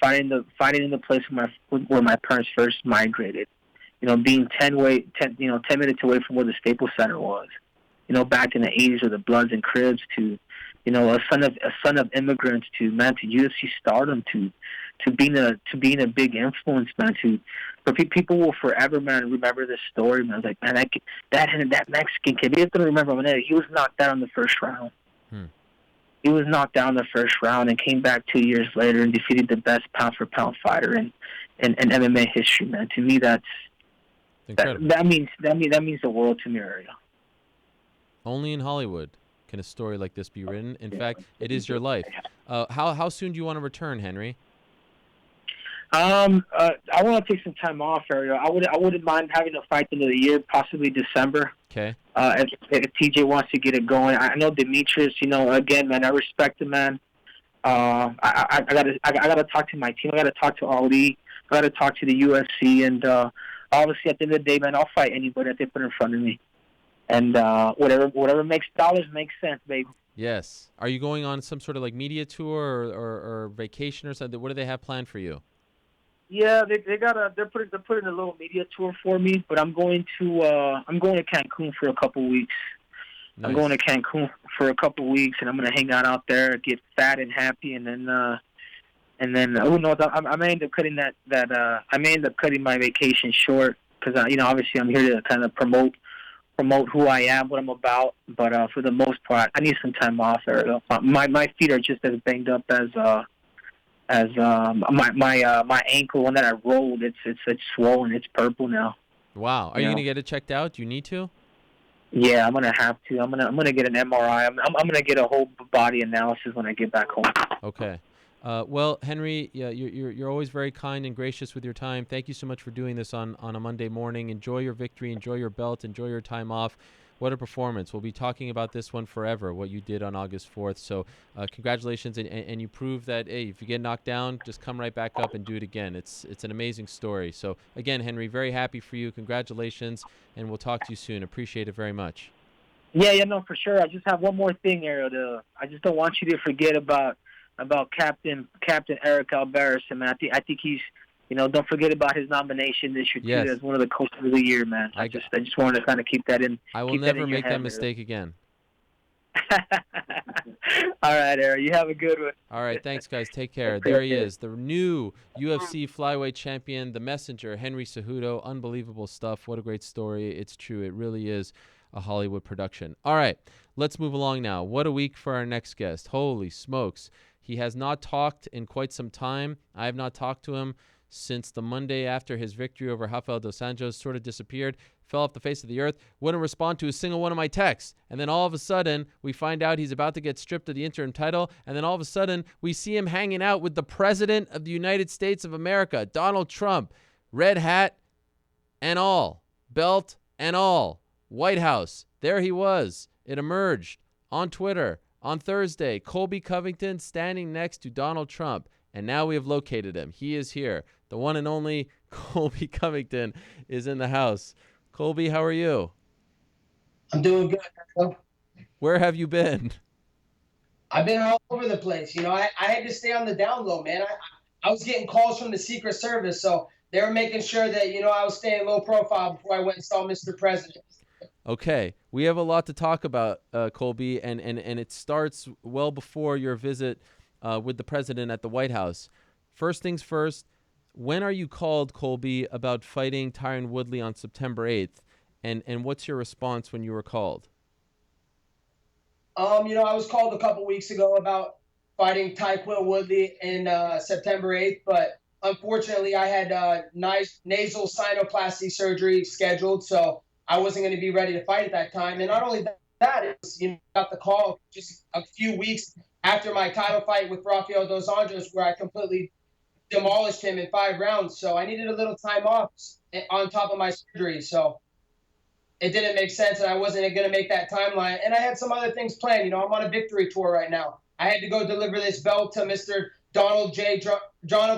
fighting in the place where my parents first migrated. Being 10 minutes away from where the Staples Center was. Back in the 80s, or the Bloods and Cribs, to a son of immigrants, to UFC stardom, to being a big influence, man. People will forever, man, remember this story, man. Like, man, that Mexican kid, you have to remember, man, he was knocked out in the first round. He was knocked out in the first round and came back 2 years later and defeated the best pound for pound fighter in MMA history, man. To me, that means the world to me, Ariel. Only in Hollywood can a story like this be written. In fact, it is your life. How soon do you want to return, Henry? I want to take some time off, Ariel. I wouldn't mind having a fight into the year, possibly December. Okay. If TJ wants to get it going, I know Demetrious. Again, man, I respect him, man. I gotta talk to my team. I gotta talk to Ali. I gotta talk to the UFC, and obviously at the end of the day, man, I'll fight anybody that they put in front of me. And whatever makes dollars makes sense, baby. Yes. Are you going on some sort of like media tour or vacation or something? What do they have planned for you? Yeah, they're putting a little media tour for me, but I'm going to Cancun for a couple weeks. Nice. I'm going to Cancun for a couple weeks, and I'm going to hang out there, get fat and happy, and then who knows? I may end up cutting cutting my vacation short because obviously I'm here to kind of promote who I am, what I'm about. But for the most part, I need some time off. My feet are just as banged up as my ankle, one that I rolled. It's swollen. It's purple now. Wow. Are you gonna get it checked out? Do you need to? Yeah, I'm gonna have to. I'm gonna get an MRI. I'm gonna get a whole body analysis when I get back home. Okay. Well, Henry, yeah, you're always very kind and gracious with your time. Thank you so much for doing this on a Monday morning. Enjoy your victory. Enjoy your belt. Enjoy your time off. What a performance. We'll be talking about this one forever, what you did on August 4th. So congratulations, and you proved that, hey, if you get knocked down, just come right back up and do it again. It's an amazing story. So, again, Henry, very happy for you. Congratulations, and we'll talk to you soon. Appreciate it very much. Yeah, no, for sure. I just have one more thing, Ariel. I just don't want you to forget about Captain Eric Alvarez, man. I think he's, don't forget about his nomination this year, yes, too, as one of the coaches of the year, man. I just wanted to kind of keep that in. I will never make that mistake again. All right, Ariel. You have a good one. All right, thanks, guys. Take care. There he is, the new UFC flyweight champion, the messenger, Henry Cejudo. Unbelievable stuff. What a great story. It's true. It really is a Hollywood production. All right, let's move along now. What a week for our next guest. Holy smokes. He has not talked in quite some time. I have not talked to him since the Monday after his victory over Rafael dos Anjos sort of disappeared, fell off the face of the earth, wouldn't respond to a single one of my texts. And then all of a sudden, we find out he's about to get stripped of the interim title. And then all of a sudden, we see him hanging out with the President of the United States of America, Donald Trump, red hat and all, belt and all, White House. There he was. It emerged on Twitter on Thursday. Colby Covington standing next to Donald Trump. And now we have located him. He is here. The one and only Colby Covington is in the house. Colby, how are you? I'm doing good. Where have you been? I've been all over the place. I had to stay on the down low, man. I was getting calls from the Secret Service, so they were making sure that, I was staying low profile before I went and saw Mr. President. Okay. We have a lot to talk about, Colby, and it starts well before your visit with the president at the White House. First things first, when are you called, Colby, about fighting Tyron Woodley on September 8th? And what's your response when you were called? I was called a couple weeks ago about fighting Tyquil Woodley in September 8th, but unfortunately I had nasal sinuplasty surgery scheduled, so I wasn't going to be ready to fight at that time. And not only that, it was, got the call just a few weeks after my title fight with Rafael dos Anjos, where I completely demolished him in 5 rounds. So I needed a little time off on top of my surgery. So it didn't make sense, and I wasn't going to make that timeline. And I had some other things planned. You know, I'm on a victory tour right now. I had to go deliver this belt to Mr. Donald J. Trump, and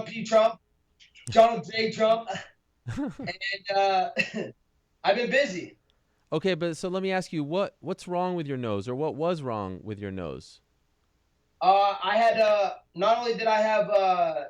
I've been busy. Okay, but so let me ask you, what's wrong with your nose, or what was wrong with your nose? I had not only did I have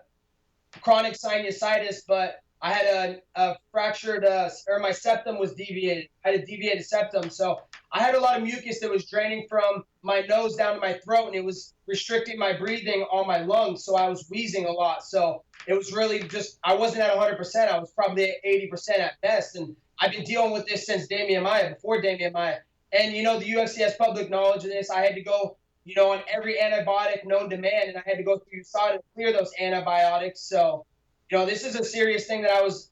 chronic sinusitis, but I had a fractured, or my septum was deviated. I had a deviated septum. So I had a lot of mucus that was draining from my nose down to my throat, and it was restricting my breathing on my lungs. So I was wheezing a lot. So it was really just, I wasn't at 100%. I was probably at 80% at best. And I've been dealing with this since Damian Maia, before Damian Maia. And, you know, the UFC has public knowledge of this. I had to go, you know, on every antibiotic known to man, and I had to go through USADA to clear those antibiotics. So, you know, this is a serious thing that I was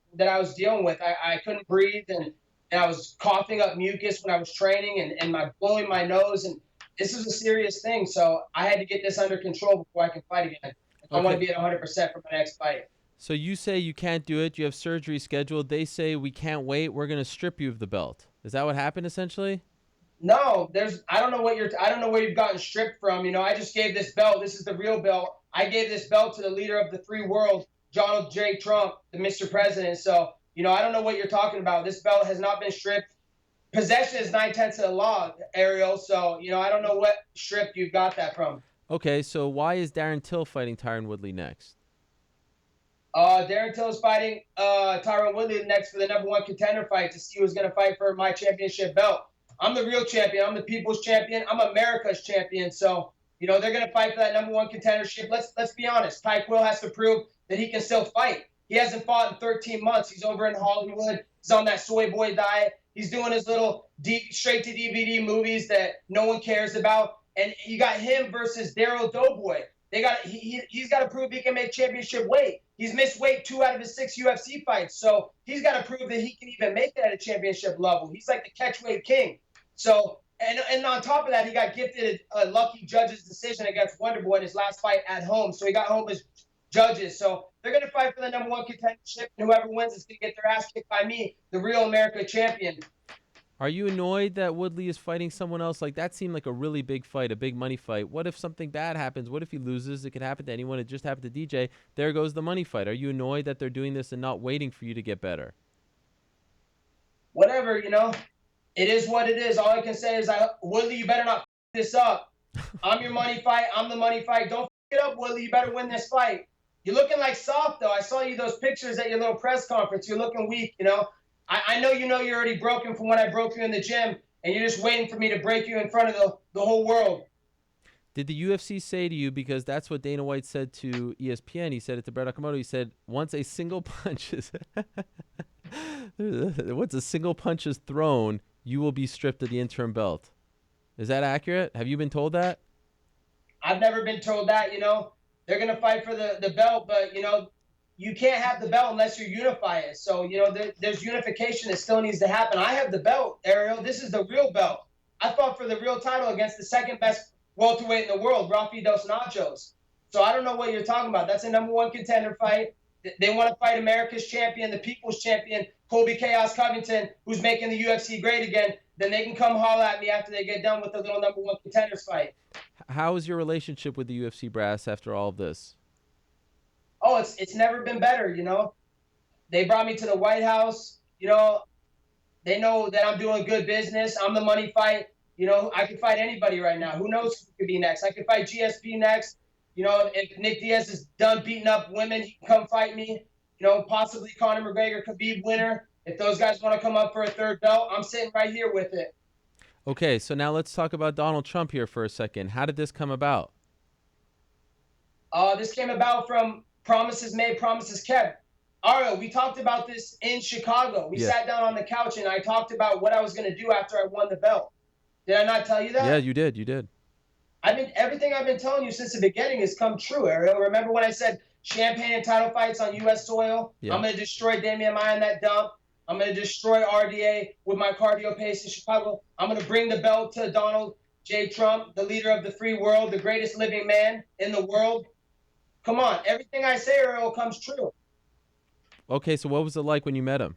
dealing with. I couldn't breathe, and I was coughing up mucus when I was training, and blowing my nose, and this is a serious thing. So I had to get this under control before I can fight again. I want to be at 100% for my next fight. So you say you can't do it. You have surgery scheduled. They say we can't wait. We're going to strip you of the belt. Is that what happened essentially? No, I don't know where you've gotten stripped from. You know, I just gave this belt. This is the real belt. I gave this belt to the leader of the free world, Donald J. Trump, the Mr. President. So, you know, I don't know what you're talking about. This belt has not been stripped. Possession is 9/10 of the law, Ariel. So, you know, I don't know what strip you've got that from. Okay, so why is Darren Till fighting Tyron Woodley next? Darren Till is fighting Tyron Woodley next for the #1 contender fight to see who's going to fight for my championship belt. I'm the real champion. I'm the people's champion. I'm America's champion. So, you know, they're going to fight for that #1 contendership. Let's be honest. Ty Quill has to prove that he can still fight. He hasn't fought in 13 months. He's over in Hollywood. He's on that soy boy diet. He's doing his little straight to DVD movies that no one cares about. And you got him versus Daryl Doughboy. He's got to prove he can make championship weight. He's missed weight 2 out of his 6 UFC fights. So he's got to prove that he can even make it at a championship level. He's like the catchweight king. So, and on top of that, he got gifted a lucky judge's decision against Wonderboy in his last fight at home. So he got home as judges. So they're going to fight for the #1 contendership, and whoever wins is going to get their ass kicked by me, the real America champion. Are you annoyed that Woodley is fighting someone else? Like, that seemed like a really big fight, a big money fight. What if something bad happens? What if he loses? It could happen to anyone. It just happened to DJ. There goes the money fight. Are you annoyed that they're doing this and not waiting for you to get better? Whatever, you know. It is what it is. All I can say is, Woodley, you better not f this up. I'm your money fight. I'm the money fight. Don't f it up, Woodley. You better win this fight. You're looking like soft, though. I saw you those pictures at your little press conference. You're looking weak, you know. I know you're already broken from when I broke you in the gym, and you're just waiting for me to break you in front of the whole world. Did the UFC say to you, because that's what Dana White said to ESPN, he said it to Brett Okamoto, he said, once a single punch is thrown, you will be stripped of the interim belt. Is that accurate? Have you been told that? I've never been told that, you know. They're going to fight for the belt, but, you know, you can't have the belt unless you unify it. So, you know, there's unification that still needs to happen. I have the belt, Ariel. This is the real belt. I fought for the real title against the second best welterweight in the world, Rafi Dos Nachos. So I don't know what you're talking about. That's a #1 contender fight. They want to fight America's champion, the people's champion, Colby Covington, who's making the UFC great again. Then they can come holler at me after they get done with the little #1 contenders fight. How is your relationship with the UFC brass after all of this? Oh, it's never been better, you know. They brought me to the White House. You know, they know that I'm doing good business. I'm the money fight. You know, I could fight anybody right now. Who knows who could be next? I could fight GSP next. You know, if Nick Diaz is done beating up women, he can come fight me. You know, possibly Conor McGregor, Khabib winner. If those guys want to come up for a third belt, I'm sitting right here with it. Okay, so now let's talk about Donald Trump here for a second. How did this come about? This came about from promises made, promises kept. Ariel, we talked about this in Chicago. We sat down on the couch, and I talked about what I was going to do after I won the belt. Did I not tell you that? Yeah, you did. You did. Everything I've been telling you since the beginning has come true, Ariel. Remember when I said champagne and title fights on U.S. soil? Yeah. I'm going to destroy Damian Maia in that dump. I'm going to destroy RDA with my cardio pace in Chicago. I'm going to bring the belt to Donald J. Trump, the leader of the free world, the greatest living man in the world. Come on. Everything I say, Ariel, comes true. Okay, so what was it like when you met him?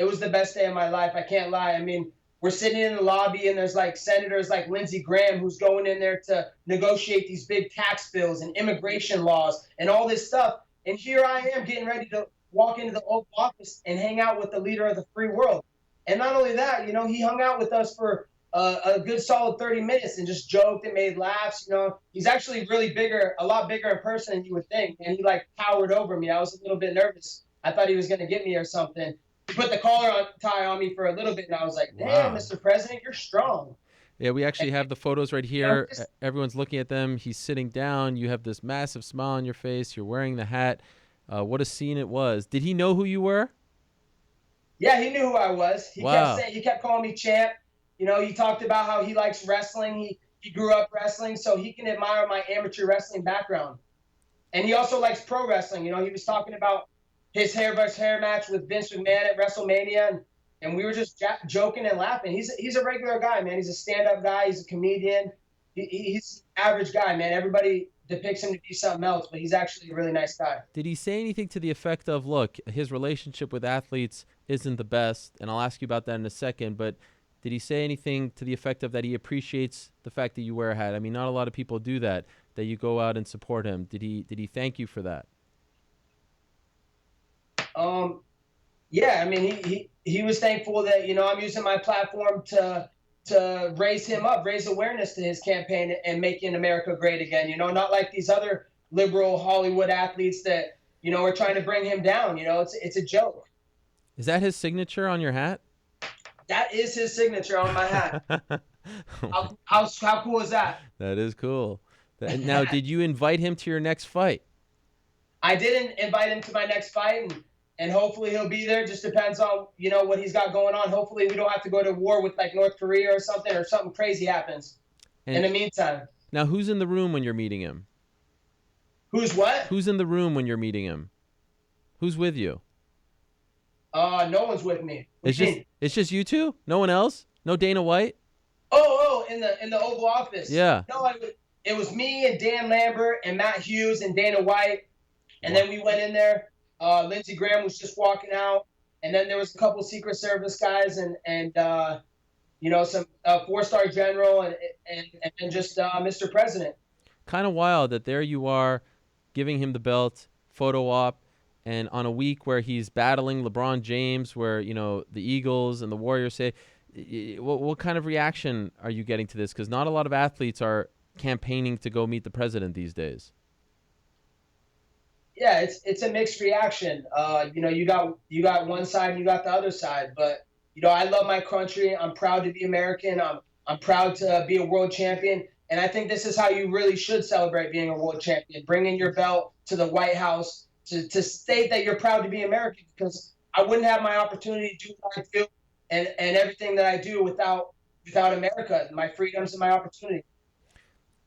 it was the best day of my life. I can't lie. I mean, we're sitting in the lobby and there's like senators like Lindsey Graham who's going in there to negotiate these big tax bills and immigration laws and all this stuff. And here I am getting ready to walk into the Oval Office and hang out with the leader of the free world. And not only that, you know, he hung out with us for a good solid 30 minutes and just joked and made laughs. You know, he's actually really bigger, a lot bigger in person than you would think. And he like towered over me. I was a little bit nervous. I thought he was going to get me or something. He put the collar tie on me for a little bit, and I was like, damn, wow, Mr. President, you're strong. Yeah, we actually have the photos right here. Everyone's looking at them. He's sitting down. You have this massive smile on your face. You're wearing the hat. What a scene it was. Did he know who you were? Yeah, he knew who I was. Wow. He kept calling me champ. You know, he talked about how he likes wrestling. He grew up wrestling, so he can admire my amateur wrestling background. And he also likes pro wrestling. You know, he was talking about his hair versus hair match with Vince McMahon at WrestleMania, and we were just joking and laughing. He's a regular guy, man. He's a stand-up guy. He's a comedian. He's an average guy, man. Everybody depicts him to be something else, but he's actually a really nice guy. Did he say anything to the effect of, look, his relationship with athletes isn't the best, and I'll ask you about that in a second, but did he say anything to the effect of that he appreciates the fact that you wear a hat? I mean, not a lot of people do that you go out and support him. Did he thank you for that? Yeah, I mean, he was thankful that, you know, I'm using my platform to raise him up, raise awareness to his campaign and making America great again. You know, not like these other liberal Hollywood athletes that, you know, are trying to bring him down. You know, it's a joke. Is that his signature on your hat? That is his signature on my hat. How cool is that? That is cool. Now, did you invite him to your next fight? I didn't invite him to my next fight, and hopefully he'll be there. Just depends on, you know, what he's got going on. Hopefully we don't have to go to war with like North Korea or something crazy happens in the meantime. Now, who's in the room when you're meeting him? Who's what? Who's in the room when you're meeting him? Who's with you? No one's with me. It's just you two? No one else? No Dana White? Oh, in the Oval Office. Yeah. No, it was me and Dan Lambert and Matt Hughes and Dana White. And then we went in there. Lindsey Graham was just walking out. And then there was a couple Secret Service guys and you know, some 4-star general and just Mr. President. Kind of wild that there you are giving him the belt, photo op, and on a week where he's battling LeBron James, where, you know, the Eagles and the Warriors say, what kind of reaction are you getting to this? Because not a lot of athletes are campaigning to go meet the president these days. Yeah, it's a mixed reaction. You know, you got one side and you got the other side. But, you know, I love my country. I'm proud to be American. I'm proud to be a world champion. And I think this is how you really should celebrate being a world champion. Bringing your belt to the White House to state that you're proud to be American, because I wouldn't have my opportunity to do what I do and everything that I do without America, my freedoms and my opportunity.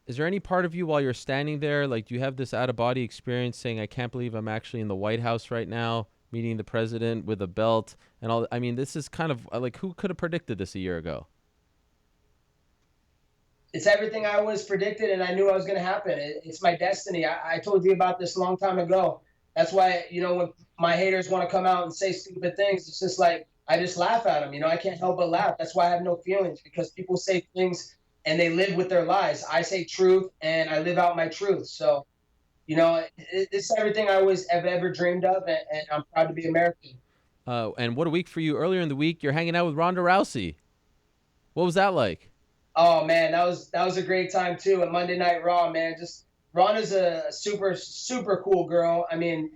Is there any part of you while you're standing there, like, do you have this out-of-body experience saying, I can't believe I'm actually in the White House right now, meeting the president with a belt and all? I mean, this is kind of like, who could have predicted this a year ago? It's everything I always predicted, and I knew it was going to happen. It's my destiny. I told you about this a long time ago. That's why, you know, when my haters want to come out and say stupid things, it's just like, I just laugh at them. You know, I can't help but laugh. That's why I have no feelings, because people say things and they live with their lies. I say truth and I live out my truth. So, you know, it's everything I always have ever dreamed of, and I'm proud to be American. And what a week for you. Earlier in the week, you're hanging out with Ronda Rousey. What was that like? Oh, man, that was a great time, too, at Monday Night Raw, man. Just Ronda's a super, super cool girl. I mean,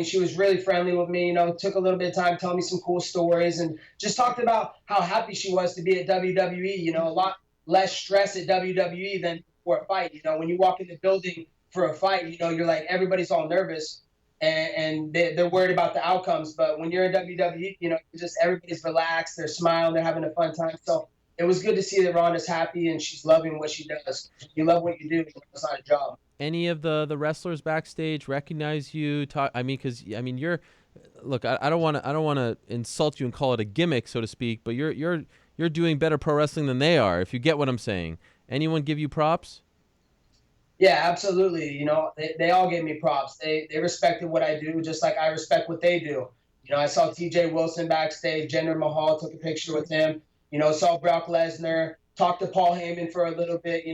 she was really friendly with me, you know, took a little bit of time telling me some cool stories and just talked about how happy she was to be at WWE, you know, a lot less stress at WWE than for a fight. You know, when you walk in the building for a fight, you know, you're like, everybody's all nervous and they're worried about the outcomes. But when you're in WWE, you know, just everybody's relaxed, they're smiling, they're having a fun time. So it was good to see that Ronda's happy and she's loving what she does. You love what you do. It's not a job. Any of the wrestlers backstage recognize you? You're, look, I don't want to insult you and call it a gimmick, so to speak, but you're doing better pro wrestling than they are, if you get what I'm saying. Anyone give you props? Yeah, absolutely. You know, they all gave me props. They respected what I do, just like I respect what they do. I saw TJ Wilson backstage. Jinder Mahal, took a picture with him. Saw Brock Lesnar. Talked to Paul Heyman for a little bit.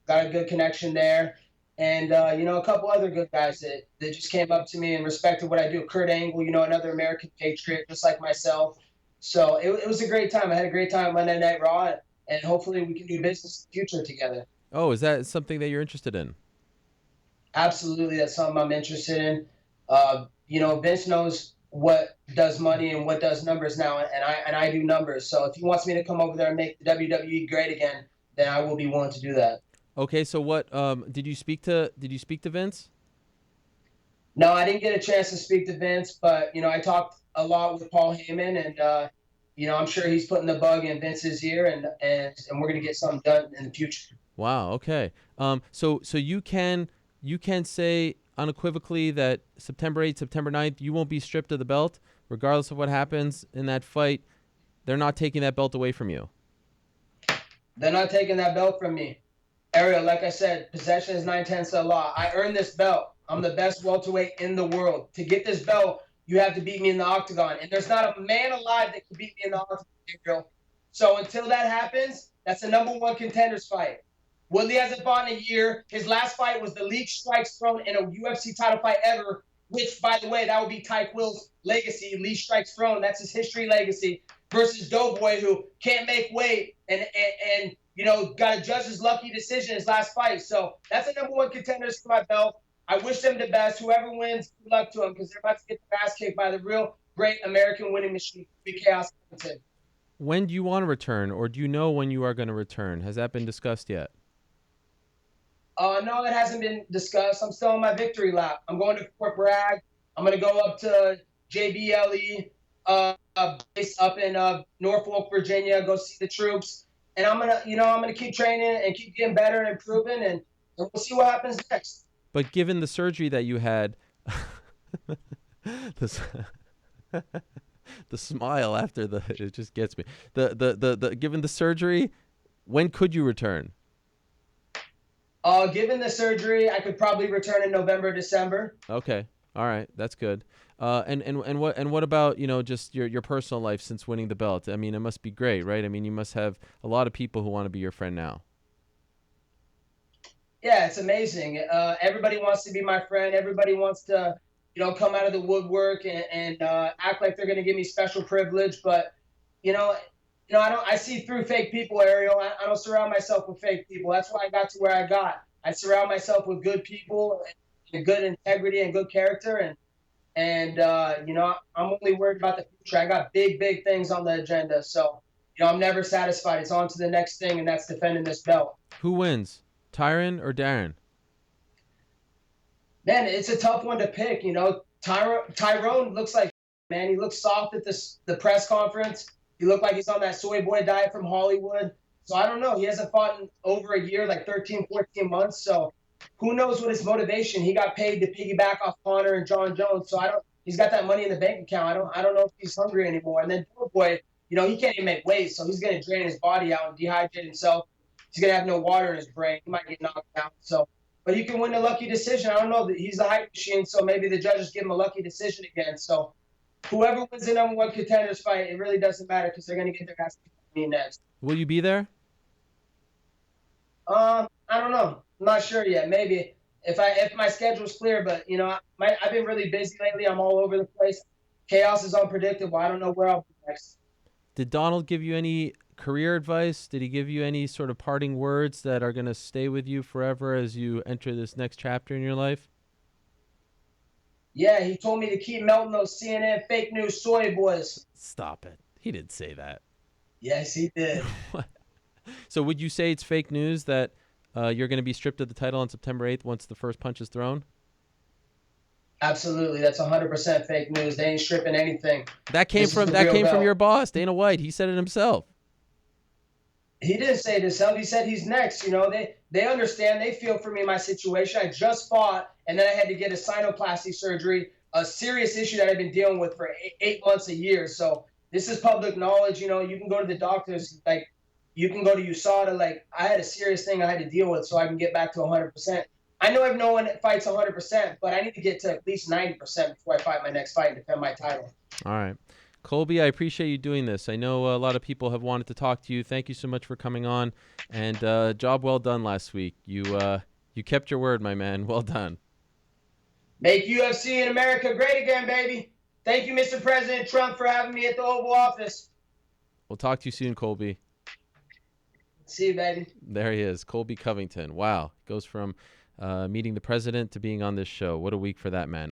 Got a good connection there. And, a couple other good guys that just came up to me and respected what I do. Kurt Angle, another American patriot, just like myself. So it was a great time. I had a great time Monday Night Raw, and hopefully we can do business in the future together. Oh, is that something that you're interested in? Absolutely, that's something I'm interested in. Vince knows what does money and what does numbers now, and I do numbers. So if he wants me to come over there and make the WWE great again, then I will be willing to do that. Okay, so what did you speak to Vince? No, I didn't get a chance to speak to Vince, but I talked a lot with Paul Heyman, and I'm sure he's putting the bug in Vince's ear, and we're gonna get something done in the future. Wow. Okay. So you can say unequivocally that September 8th, September 9th, you won't be stripped of the belt, regardless of what happens in that fight. They're not taking that belt away from you. They're not taking that belt from me. Ariel, like I said, possession is 9/10 of the law. I earned this belt. I'm the best welterweight in the world. To get this belt, you have to beat me in the octagon. And there's not a man alive that can beat me in the octagon, Ariel. So until that happens, that's the #1 contenders fight. Woodley hasn't fought in a year. His last fight was the least strikes thrown in a UFC title fight ever, which, by the way, that would be Ty Quill's legacy, least strikes thrown. That's his history legacy, versus Doughboy, who can't make weight and got a judge's lucky decision his last fight. So that's the #1 contenders for my belt. I wish them the best. Whoever wins, good luck to them, because they're about to get their ass kicked by the real great American winning machine, Chaos Covington. When do you want to return, or do you know when you are going to return? Has that been discussed yet? No, it hasn't been discussed. I'm still on my victory lap. I'm going to Fort Bragg. I'm going to go up to JBLE, base up in Norfolk, Virginia, go see the troops. And I'm gonna keep training and keep getting better and improving, and we'll see what happens next. But given the surgery that you had, the smile after it just gets me. Given the surgery, when could you return? Given the surgery, I could probably return in November, December. Okay, all right, that's good. And what about just your personal life since winning the belt? I mean, it must be great, right? I mean, you must have a lot of people who want to be your friend now. Yeah, it's amazing. Everybody wants to be my friend. Everybody wants to, come out of the woodwork and act like they're going to give me special privilege. But, I see through fake people, Ariel. I don't surround myself with fake people. That's why I got to where I got. I surround myself with good people and good integrity and good character. And I'm only worried about the future. I got big things on the agenda. So, I'm never satisfied. It's on to the next thing, and that's defending this belt. Who wins, Tyron or Darren? Man, it's a tough one to pick. Tyrone looks like, man, he looks soft at the press conference. He looked like he's on that soy boy diet from Hollywood. So I don't know. He hasn't fought in over a year, like 13, 14 months. So who knows what his motivation? He got paid to piggyback off Conor and John Jones. So he's got that money in the bank account. I don't know if he's hungry anymore. And then Doughboy, he can't even make weight. So he's going to drain his body out and dehydrate himself. He's going to have no water in his brain. He might get knocked out. So, but he can win a lucky decision. I don't know. He's the hype machine. So maybe the judges give him a lucky decision again. So whoever wins the #1 contenders fight, it really doesn't matter because they're going to get their ass kicked next. Will you be there? I don't know. I'm not sure yet. Maybe if my schedule's clear, but I've been really busy lately. I'm all over the place. Chaos is unpredictable. I don't know where I'll be next. Did Donald give you any career advice? Did he give you any sort of parting words that are going to stay with you forever as you enter this next chapter in your life? Yeah, he told me to keep melting those CNN fake news soy boys. Stop it. He didn't say that. Yes, he did. So would you say it's fake news that you're going to be stripped of the title on September 8th once the first punch is thrown? Absolutely. That's 100% fake news. They ain't stripping anything. That came from your boss, Dana White. He said it himself. He didn't say it himself. He said he's next. They understand. They feel for me my situation. I just fought, and then I had to get a sinoplasty surgery, a serious issue that I've been dealing with for 8 months, a year. So this is public knowledge. You can go to the doctors. Like, you can go to USADA. Like, I had a serious thing I had to deal with so I can get back to 100%. I know no one fights 100%, but I need to get to at least 90% before I fight my next fight and defend my title. All right. Colby, I appreciate you doing this. I know a lot of people have wanted to talk to you. Thank you so much for coming on, and job well done last week. You kept your word, my man. Well done. Make UFC in America great again, baby. Thank you, Mr. President Trump, for having me at the Oval Office. We'll talk to you soon, Colby. See you, baby. There he is, Colby Covington. Wow. Goes from meeting the president to being on this show. What a week for that man.